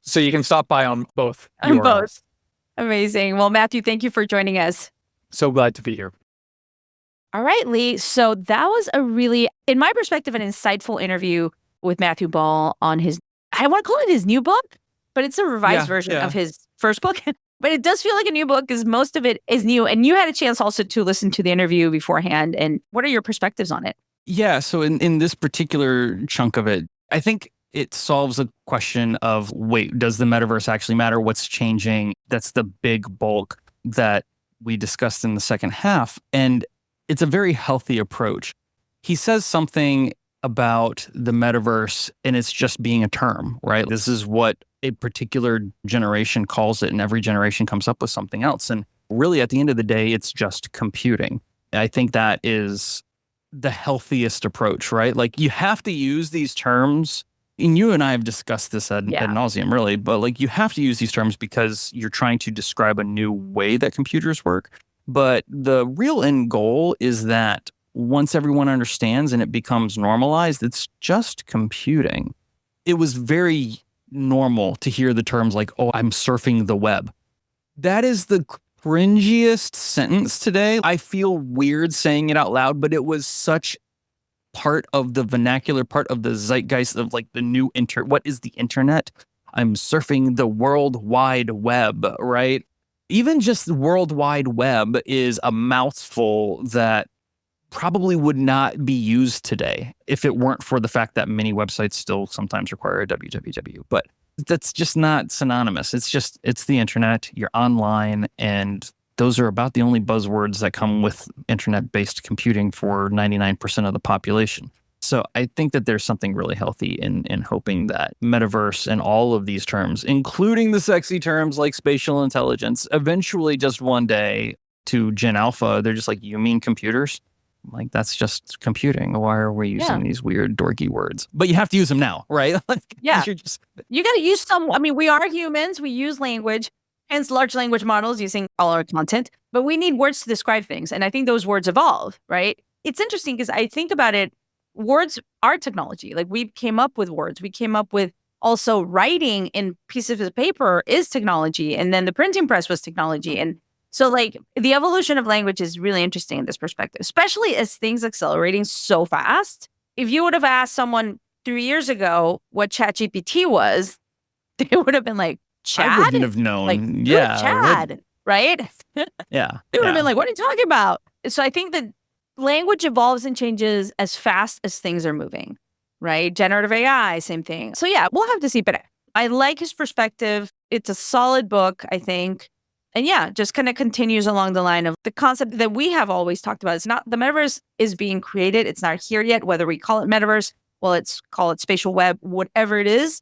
So you can stop by on both. On both. Amazing. Well, Matthew, thank you for joining us. So glad to be here. All right, Lee. So that was a really, in my perspective, an insightful interview with Matthew Ball on his, I want to call it his new book, but it's a revised version of his first book. But it does feel like a new book because most of it is new. And you had a chance also to listen to the interview beforehand. And what are your perspectives on it? Yeah, so in this particular chunk of it, I think it solves a question of, wait, does the metaverse actually matter? What's changing? That's the big bulk that we discussed in the second half. And it's a very healthy approach. He says something about the metaverse, and it's just being a term, right? This is what a particular generation calls it, and every generation comes up with something else. And really, at the end of the day, it's just computing. I think that is the healthiest approach, right? Like, you have to use these terms, and you and I have discussed this ad nauseum, really, but like, you have to use these terms because you're trying to describe a new way that computers work. But the real end goal is that once everyone understands and it becomes normalized, it's just computing. It was very normal to hear the terms like, oh, I'm surfing the web. That is the cringiest sentence today. I feel weird saying it out loud, but it was such part of the vernacular, part of the zeitgeist of like the new what is the internet? I'm surfing the World Wide Web, right? Even just the World Wide Web is a mouthful that probably would not be used today if it weren't for the fact that many websites still sometimes require a www. But that's just not synonymous. It's the internet, you're online, and those are about the only buzzwords that come with internet-based computing for 99% of the population. So I think that there's something really healthy in hoping that metaverse and all of these terms, including the sexy terms like spatial intelligence, eventually just one day to Gen Alpha, they're just like, you mean computers? Like, that's just computing. Why are we using these weird dorky words? But you have to use them now, right? Like, you got to use some. I mean, we are humans. We use language, hence large language models using all our content. But we need words to describe things. And I think those words evolve, right? It's interesting because I think about it. Words are technology. Like, we came up with words. We came up with also writing in pieces of paper is technology. And then the printing press was technology. And so, like, the evolution of language is really interesting in this perspective, especially as things accelerating so fast. If you would have asked someone 3 years ago what ChatGPT was, they would have been like, Chad? I wouldn't have known. Like, Chad, right? Yeah. They would have been like, what are you talking about? So I think that language evolves and changes as fast as things are moving, right? Generative AI, same thing. So yeah, we'll have to see. But I like his perspective. It's a solid book, I think. And yeah, just kind of continues along the line of the concept that we have always talked about. It's not, the metaverse is being created. It's not here yet, whether we call it metaverse, call it spatial web, whatever it is,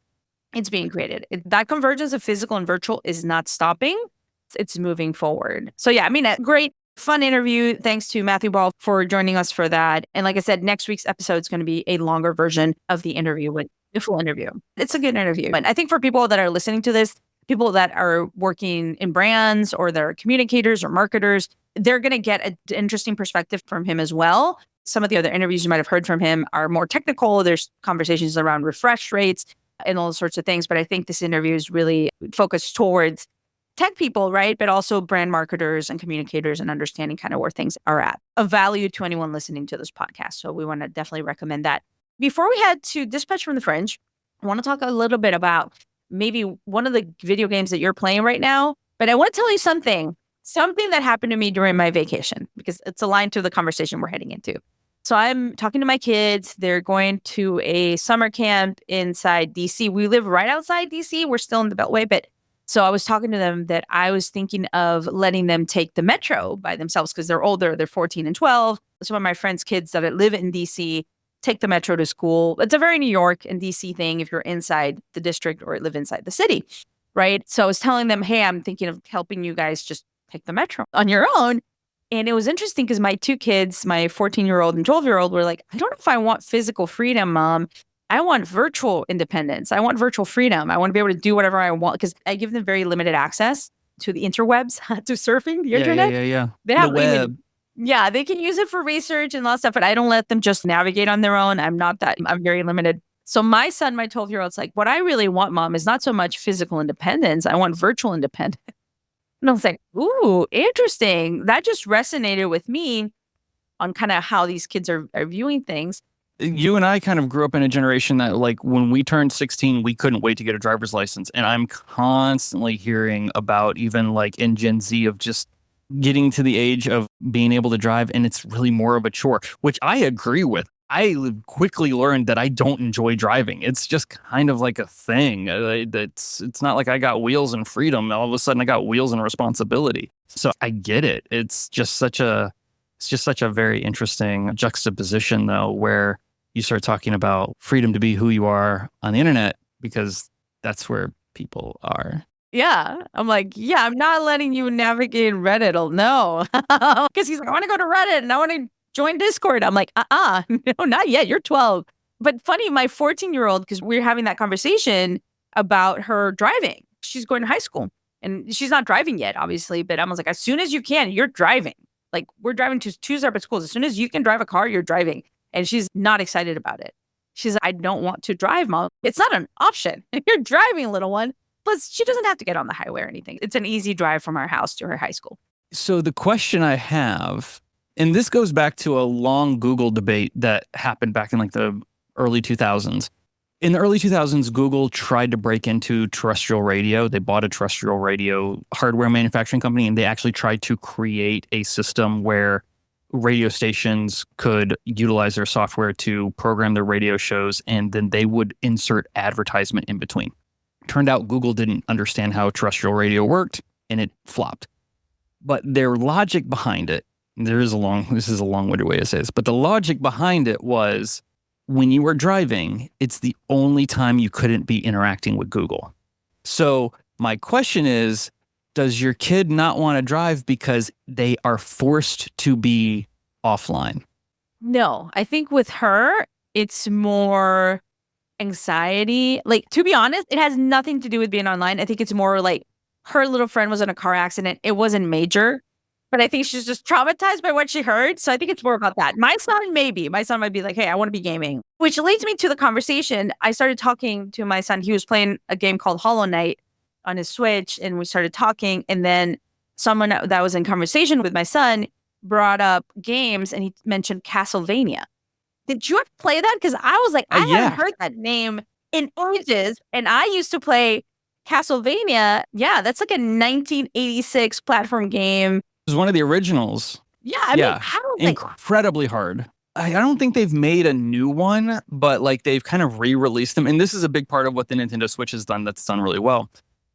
it's being created. That convergence of physical and virtual is not stopping. It's moving forward. So yeah, I mean, a great, fun interview. Thanks to Matthew Ball for joining us for that. And like I said, next week's episode is going to be a longer version of the interview with the full interview. It's a good interview. And I think for people that are listening to this, people that are working in brands or they're communicators or marketers, they're going to get an interesting perspective from him as well. Some of the other interviews you might have heard from him are more technical. There's conversations around refresh rates and all sorts of things. But I think this interview is really focused towards tech people, right? But also brand marketers and communicators and understanding kind of where things are at. Of value to anyone listening to this podcast. So we want to definitely recommend that. Before we head to Dispatch from the Fringe, I want to talk a little bit about maybe one of the video games that you're playing right now. But I want to tell you something that happened to me during my vacation, because it's aligned to the conversation we're heading into. So I'm talking to my kids. They're going to a summer camp inside DC. We live right outside DC. We're still in the Beltway, but so I was talking to them that I was thinking of letting them take the metro by themselves because they're older. They're 14 and 12. Some of my friends' kids that live in DC take the metro to school. It's a very New York and DC thing if you're inside the district or live inside the city, right? So I was telling them, hey, I'm thinking of helping you guys just take the metro on your own. And it was interesting because my two kids, my 14-year-old and 12-year-old, were like, I don't know if I want physical freedom, Mom. I want virtual independence. I want virtual freedom. I want to be able to do whatever I want because I give them very limited access to the interwebs, to surfing, the internet. Yeah. They have the web. They can use it for research and a lot of stuff, but I don't let them just navigate on their own. I'm very limited. So my son, my 12-year-old's like, what I really want, Mom, is not so much physical independence. I want virtual independence. And I was like, ooh, interesting. That just resonated with me on kind of how these kids are viewing things. You and I kind of grew up in a generation that, like, when we turned 16, we couldn't wait to get a driver's license. And I'm constantly hearing about, even like in Gen Z, of just getting to the age of being able to drive. And it's really more of a chore, which I agree with. I quickly learned that I don't enjoy driving. It's just kind of like a thing. It's not like I got wheels and freedom. All of a sudden I got wheels and responsibility. So I get it. It's just such a very interesting juxtaposition, though, where you start talking about freedom to be who you are on the internet, because that's where people are. Yeah. I'm like, yeah, I'm not letting you navigate Reddit. No. Because he's like, I want to go to Reddit and I want to join Discord. I'm like, no, not yet. You're 12. But funny, my 14-year-old, because we're having that conversation about her driving. She's going to high school and she's not driving yet, obviously. But I was like, as soon as you can, you're driving. Like, we're driving to two separate schools. As soon as you can drive a car, you're driving. And she's not excited about it. She's like, I don't want to drive, Mom. It's not an option. You're driving, little one. Plus, she doesn't have to get on the highway or anything. It's an easy drive from our house to her high school. So the question I have, and this goes back to a long Google debate that happened back in like the early 2000s. In the early 2000s, Google tried to break into terrestrial radio. They bought a terrestrial radio hardware manufacturing company, and they actually tried to create a system where radio stations could utilize their software to program their radio shows, and then they would insert advertisement in between. Turned out Google didn't understand how terrestrial radio worked, and it flopped. But their logic behind it, this is a long-winded way to say this, but the logic behind it was when you were driving, it's the only time you couldn't be interacting with Google. So my question is, does your kid not want to drive because they are forced to be offline? No, I think with her, it's more anxiety. Like, to be honest, it has nothing to do with being online. I think it's more like her little friend was in a car accident. It wasn't major, but I think she's just traumatized by what she heard. So I think it's more about that. My son might be like, hey, I want to be gaming, which leads me to the conversation. I started talking to my son. He was playing a game called Hollow Knight on his Switch, and we started talking. And then someone that was in conversation with my son brought up games, and he mentioned Castlevania. Did you ever play that? Because I was like, I haven't heard that name in ages. And I used to play Castlevania. Yeah, that's like a 1986 platform game. It was one of the originals. Yeah, I mean, how incredibly hard. I don't think they've made a new one, but like they've kind of re-released them. And this is a big part of what the Nintendo Switch has done that's done really well,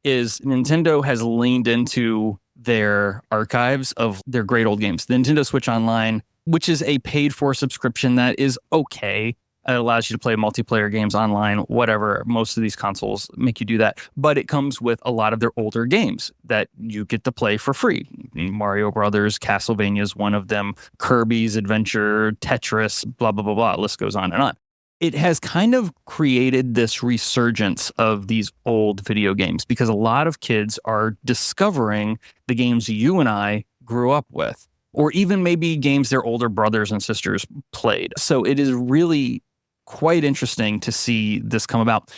is Nintendo has leaned into their archives of their great old games. The Nintendo Switch Online, which is a paid-for subscription that is okay. It allows you to play multiplayer games online, whatever. Most of these consoles make you do that. But it comes with a lot of their older games that you get to play for free. Mario Brothers, Castlevania is one of them, Kirby's Adventure, Tetris, blah, blah, blah, blah. List goes on and on. It has kind of created this resurgence of these old video games because a lot of kids are discovering the games you and I grew up with, or even maybe games their older brothers and sisters played. So it is really quite interesting to see this come about.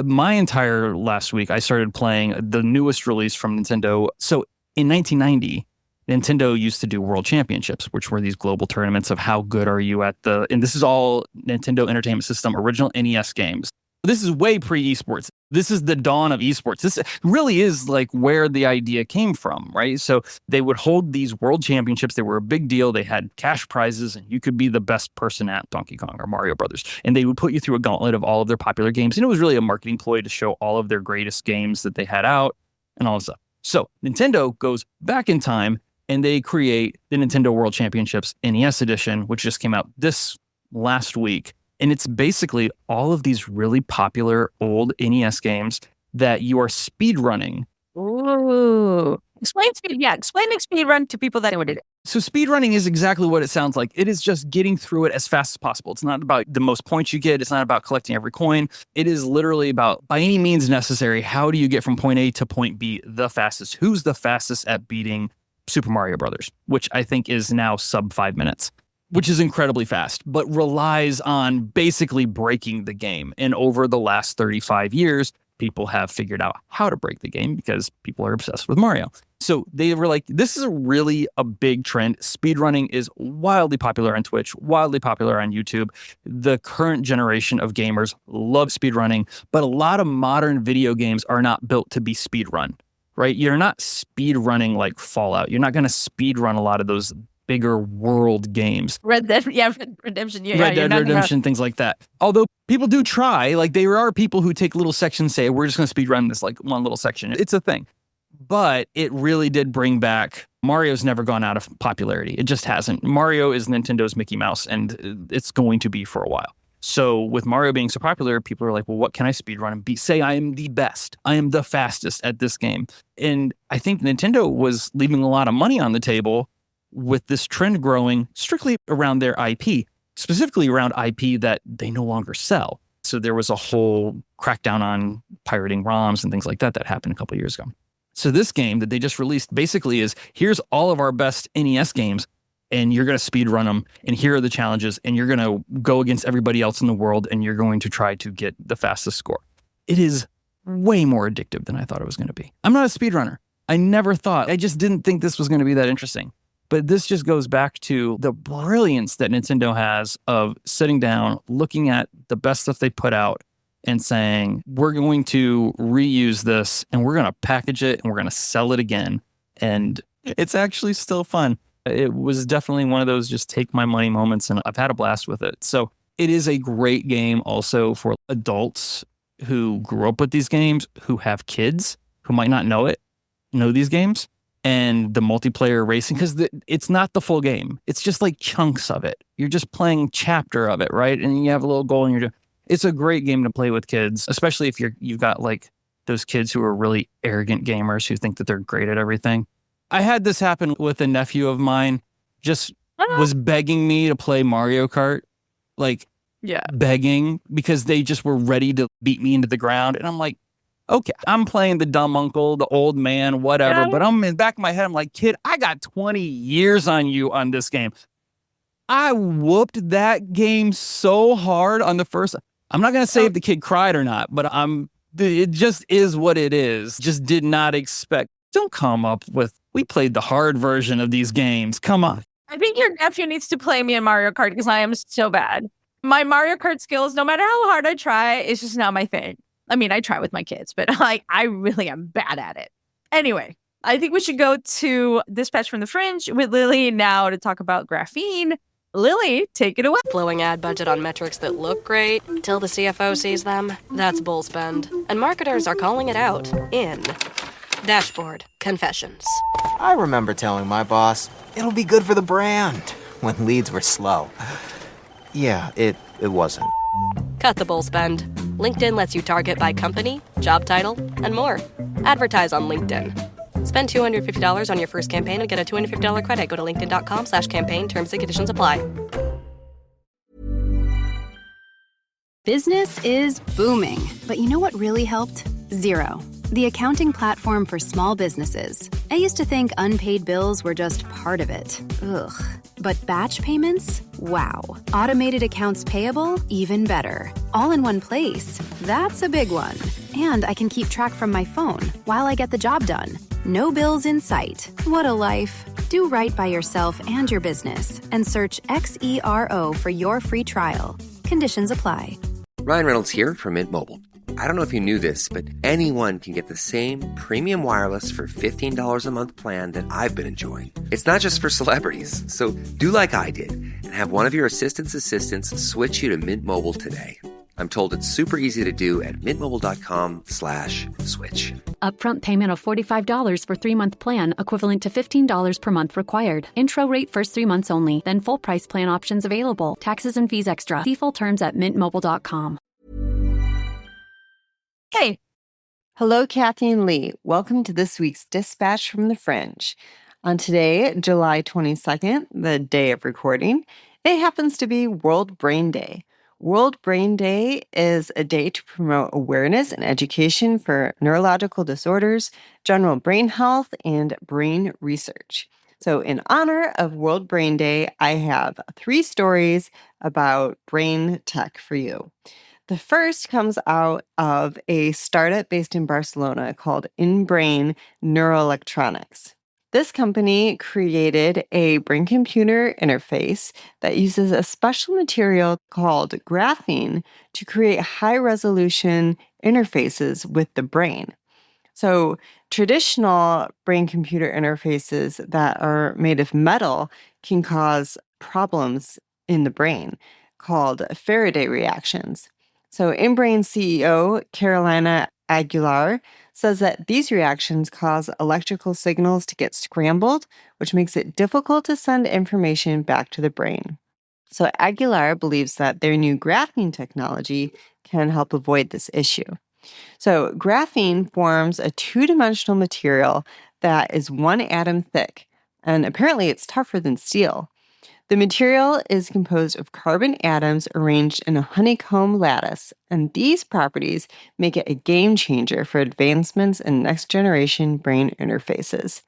My entire last week, I started playing the newest release from Nintendo. So in 1990, Nintendo used to do World Championships, which were these global tournaments of how good are you at and this is all Nintendo Entertainment System, original NES games. This is way pre-esports. This is the dawn of esports. This really is like where the idea came from, right? So they would hold these world championships. They were a big deal. They had cash prizes, and you could be the best person at Donkey Kong or Mario Brothers. And they would put you through a gauntlet of all of their popular games. And it was really a marketing ploy to show all of their greatest games that they had out and all this stuff. So Nintendo goes back in time, and they create the Nintendo World Championships NES Edition, which just came out this last week. And it's basically all of these really popular old NES games that you are speed running. Ooh. Explain speed run to people that know what it is. So speed running is exactly what it sounds like. It is just getting through it as fast as possible. It's not about the most points you get. It's not about collecting every coin. It is literally about, by any means necessary, how do you get from point A to point B the fastest? Who's the fastest at beating Super Mario Brothers, which I think is now sub 5 minutes. Which is incredibly fast, but relies on basically breaking the game. And over the last 35 years, people have figured out how to break the game because people are obsessed with Mario. So they were like, this is really a big trend. Speedrunning is wildly popular on Twitch, wildly popular on YouTube. The current generation of gamers love speedrunning, but a lot of modern video games are not built to be speedrun, right? You're not speedrunning like Fallout. You're not going to speedrun a lot of those bigger world games. Red Dead Redemption. Red Dead Redemption, things like that. Although people do try, like there are people who take little sections, say, we're just going to speed run this like one little section. It's a thing. But it really did bring back, Mario's never gone out of popularity. It just hasn't. Mario is Nintendo's Mickey Mouse, and it's going to be for a while. So with Mario being so popular, people are like, well, what can I speedrun and say I am the best? I am the fastest at this game. And I think Nintendo was leaving a lot of money on the table with this trend growing strictly around their IP, specifically around IP that they no longer sell. So there was a whole crackdown on pirating ROMs and things like that that happened a couple of years ago. So this game that they just released basically is, here's all of our best NES games, and you're going to speed run them, and here are the challenges, and you're going to go against everybody else in the world, and you're going to try to get the fastest score. It is way more addictive than I thought it was going to be. I'm not a speedrunner. I just didn't think this was going to be that interesting. But this just goes back to the brilliance that Nintendo has of sitting down, looking at the best stuff they put out and saying, we're going to reuse this and we're going to package it and we're going to sell it again. And it's actually still fun. It was definitely one of those just take my money moments, and I've had a blast with it. So it is a great game also for adults who grew up with these games, who have kids who might not know these games. and the multiplayer racing, because it's not the full game. It's just like chunks of it. You're just playing chapter of it, right? And you have a little goal and you're doing. It's a great game to play with kids, especially if you've got like those kids who are really arrogant gamers who think that they're great at everything. I had this happen with a nephew of mine, just was begging me to play Mario Kart, like begging, because they just were ready to beat me into the ground. And I'm like, okay, I'm playing the dumb uncle, the old man, whatever. Yeah. But I'm in the back of my head, I'm like, kid, I got 20 years on you on this game. I whooped that game so hard on the first. I'm not going to say if the kid cried or not, but it just is what it is. Just did not expect. Don't come up with, we played the hard version of these games. Come on. I think your nephew needs to play me in Mario Kart because I am so bad. My Mario Kart skills, no matter how hard I try, it's just not my thing. I mean, I try with my kids, but I really am bad at it. Anyway, I think we should go to Dispatch from the Fringe with Lily now to talk about graphene. Lily, take it away. Blowing ad budget on metrics that look great till the CFO sees them. That's bull spend. And marketers are calling it out in Dashboard Confessions. I remember telling my boss, it'll be good for the brand, when leads were slow. Yeah, it wasn't. Cut the bull spend. LinkedIn lets you target by company, job title, and more. Advertise on LinkedIn. Spend $250 on your first campaign and get a $250 credit. Go to linkedin.com/campaign. Terms and conditions apply. Business is booming, but you know what really helped? Xero, the accounting platform for small businesses. I used to think unpaid bills were just part of it. Ugh. But batch payments? Wow. Automated accounts payable? Even better. All in one place. That's a big one. And I can keep track from my phone while I get the job done. No bills in sight. What a life. Do right by yourself and your business and search XERO for your free trial. Conditions apply. Ryan Reynolds here from Mint Mobile. I don't know if you knew this, but anyone can get the same premium wireless for $15 a month plan that I've been enjoying. It's not just for celebrities. So do like I did and have one of your assistants switch you to Mint Mobile today. I'm told it's super easy to do at mintmobile.com/switch. Upfront payment of $45 for 3-month plan, equivalent to $15 per month required. Intro rate first 3 months only, then full price plan options available. Taxes and fees extra. See full terms at mintmobile.com. Hey. Hello, Cathy and Lee. Welcome to this week's Dispatch from the Fringe. On today, July 22nd, the day of recording, it happens to be World Brain Day. World Brain Day is a day to promote awareness and education for neurological disorders, general brain health, and brain research. So in honor of World Brain Day, I have 3 stories about brain tech for you. The first comes out of a startup based in Barcelona called InBrain Neuroelectronics. This company created a brain-computer interface that uses a special material called graphene to create high-resolution interfaces with the brain. So traditional brain-computer interfaces that are made of metal can cause problems in the brain called Faraday reactions. So InBrain CEO Carolina Aguilar says that these reactions cause electrical signals to get scrambled, which makes it difficult to send information back to the brain. So Aguilar believes that their new graphene technology can help avoid this issue. So graphene forms a 2-dimensional material that is 1 atom thick, and apparently it's tougher than steel. The material is composed of carbon atoms arranged in a honeycomb lattice, and these properties make it a game changer for advancements in next-generation brain interfaces.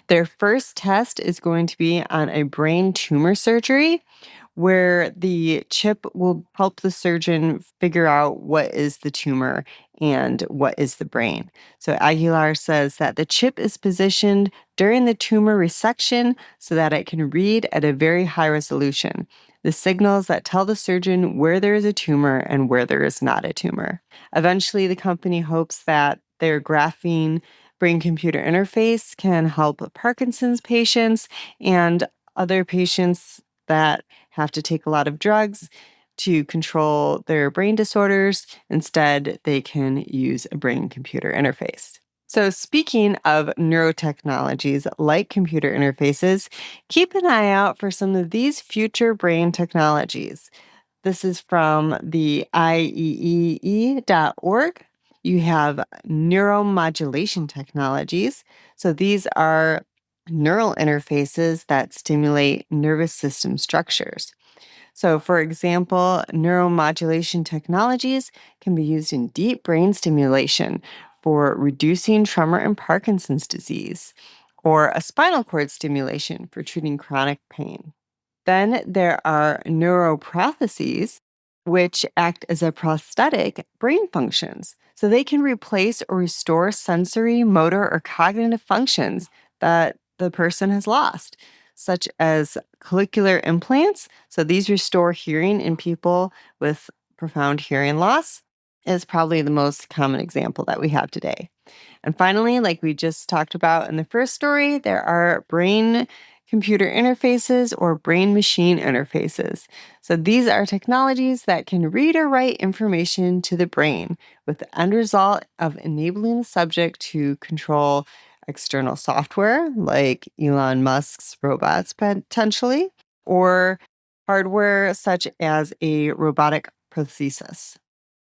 Their first test is going to be on a brain tumor surgery, where the chip will help the surgeon figure out what is the tumor and what is the brain. So Aguilar says that the chip is positioned during the tumor resection so that it can read at a very high resolution the signals that tell the surgeon where there is a tumor and where there is not a tumor. Eventually, the company hopes that their graphene brain-computer interface can help Parkinson's patients and other patients that have to take a lot of drugs to control their brain disorders. Instead, they can use a brain-computer interface. So speaking of neurotechnologies like computer interfaces, keep an eye out for some of these future brain technologies. This is from the IEEE.org. You have neuromodulation technologies. So these are neural interfaces that stimulate nervous system structures. So, for example, neuromodulation technologies can be used in deep brain stimulation for reducing tremor and Parkinson's disease, or a spinal cord stimulation for treating chronic pain. Then there are neuroprostheses, which act as a prosthetic brain functions. So they can replace or restore sensory, motor, or cognitive functions that the person has lost, such as cochlear implants. So these restore hearing in people with profound hearing loss, is probably the most common example that we have today. And finally, like we just talked about in the first story, there are brain computer interfaces or brain machine interfaces. So these are technologies that can read or write information to the brain, with the end result of enabling the subject to control external software, like Elon Musk's robots potentially, or hardware such as a robotic prosthesis.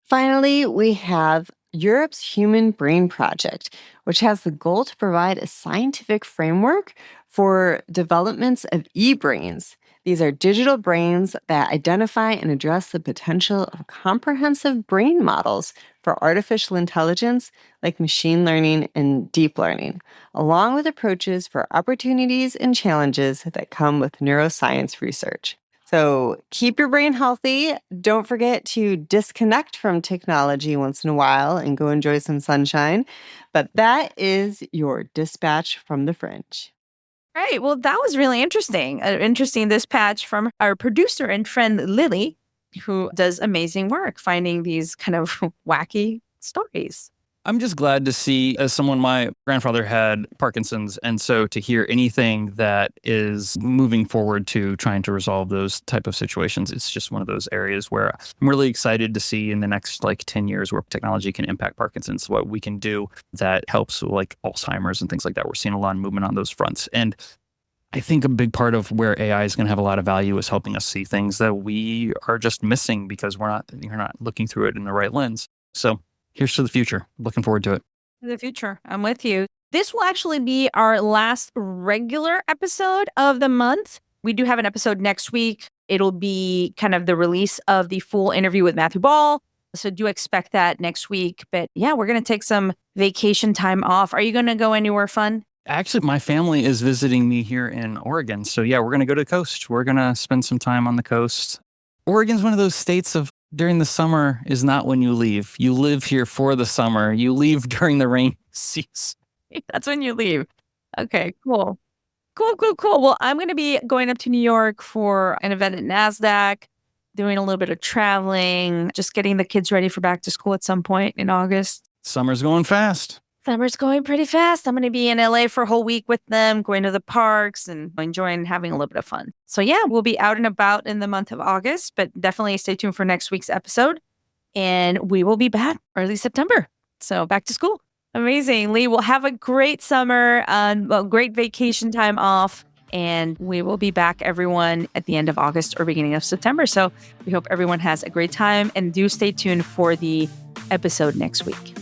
Finally, we have Europe's Human Brain Project, which has the goal to provide a scientific framework for developments of e-brains. These are digital brains that identify and address the potential of comprehensive brain models for artificial intelligence, like machine learning and deep learning, along with approaches for opportunities and challenges that come with neuroscience research. So keep your brain healthy. Don't forget to disconnect from technology once in a while and go enjoy some sunshine. But that is your dispatch from the fringe. Right. Well, that was really interesting. Interesting dispatch from our producer and friend Lily, who does amazing work finding these kind of wacky stories. I'm just glad to see, as someone, my grandfather had Parkinson's, and so to hear anything that is moving forward to trying to resolve those type of situations, it's just one of those areas where I'm really excited to see in the next 10 years where technology can impact Parkinson's, what we can do that helps like Alzheimer's and things like that. We're seeing a lot of movement on those fronts. And I think a big part of where AI is going to have a lot of value is helping us see things that we are just missing because you're not looking through it in the right lens. So here's to the future. Looking forward to it. The future. I'm with you. This will actually be our last regular episode of the month. We do have an episode next week. It'll be kind of the release of the full interview with Matthew Ball. So do expect that next week. But yeah, we're going to take some vacation time off. Are you going to go anywhere fun? Actually, my family is visiting me here in Oregon. So yeah, we're going to go to the coast. We're going to spend some time on the coast. Oregon's one of those states of during the summer is not when you leave. You live here for the summer. You leave during the rain season. That's when you leave. Okay, cool. Cool. Well, I'm going to be going up to New York for an event at NASDAQ, doing a little bit of traveling, just getting the kids ready for back to school at some point in August. Summer's going fast. Summer's going pretty fast. I'm going to be in LA for a whole week with them, going to the parks and enjoying having a little bit of fun. So yeah, we'll be out and about in the month of August, but definitely stay tuned for next week's episode. And we will be back early September. So back to school. Amazing. Lee, we'll have a great summer, great vacation time off. And we will be back, everyone, at the end of August or beginning of September. So we hope everyone has a great time and do stay tuned for the episode next week.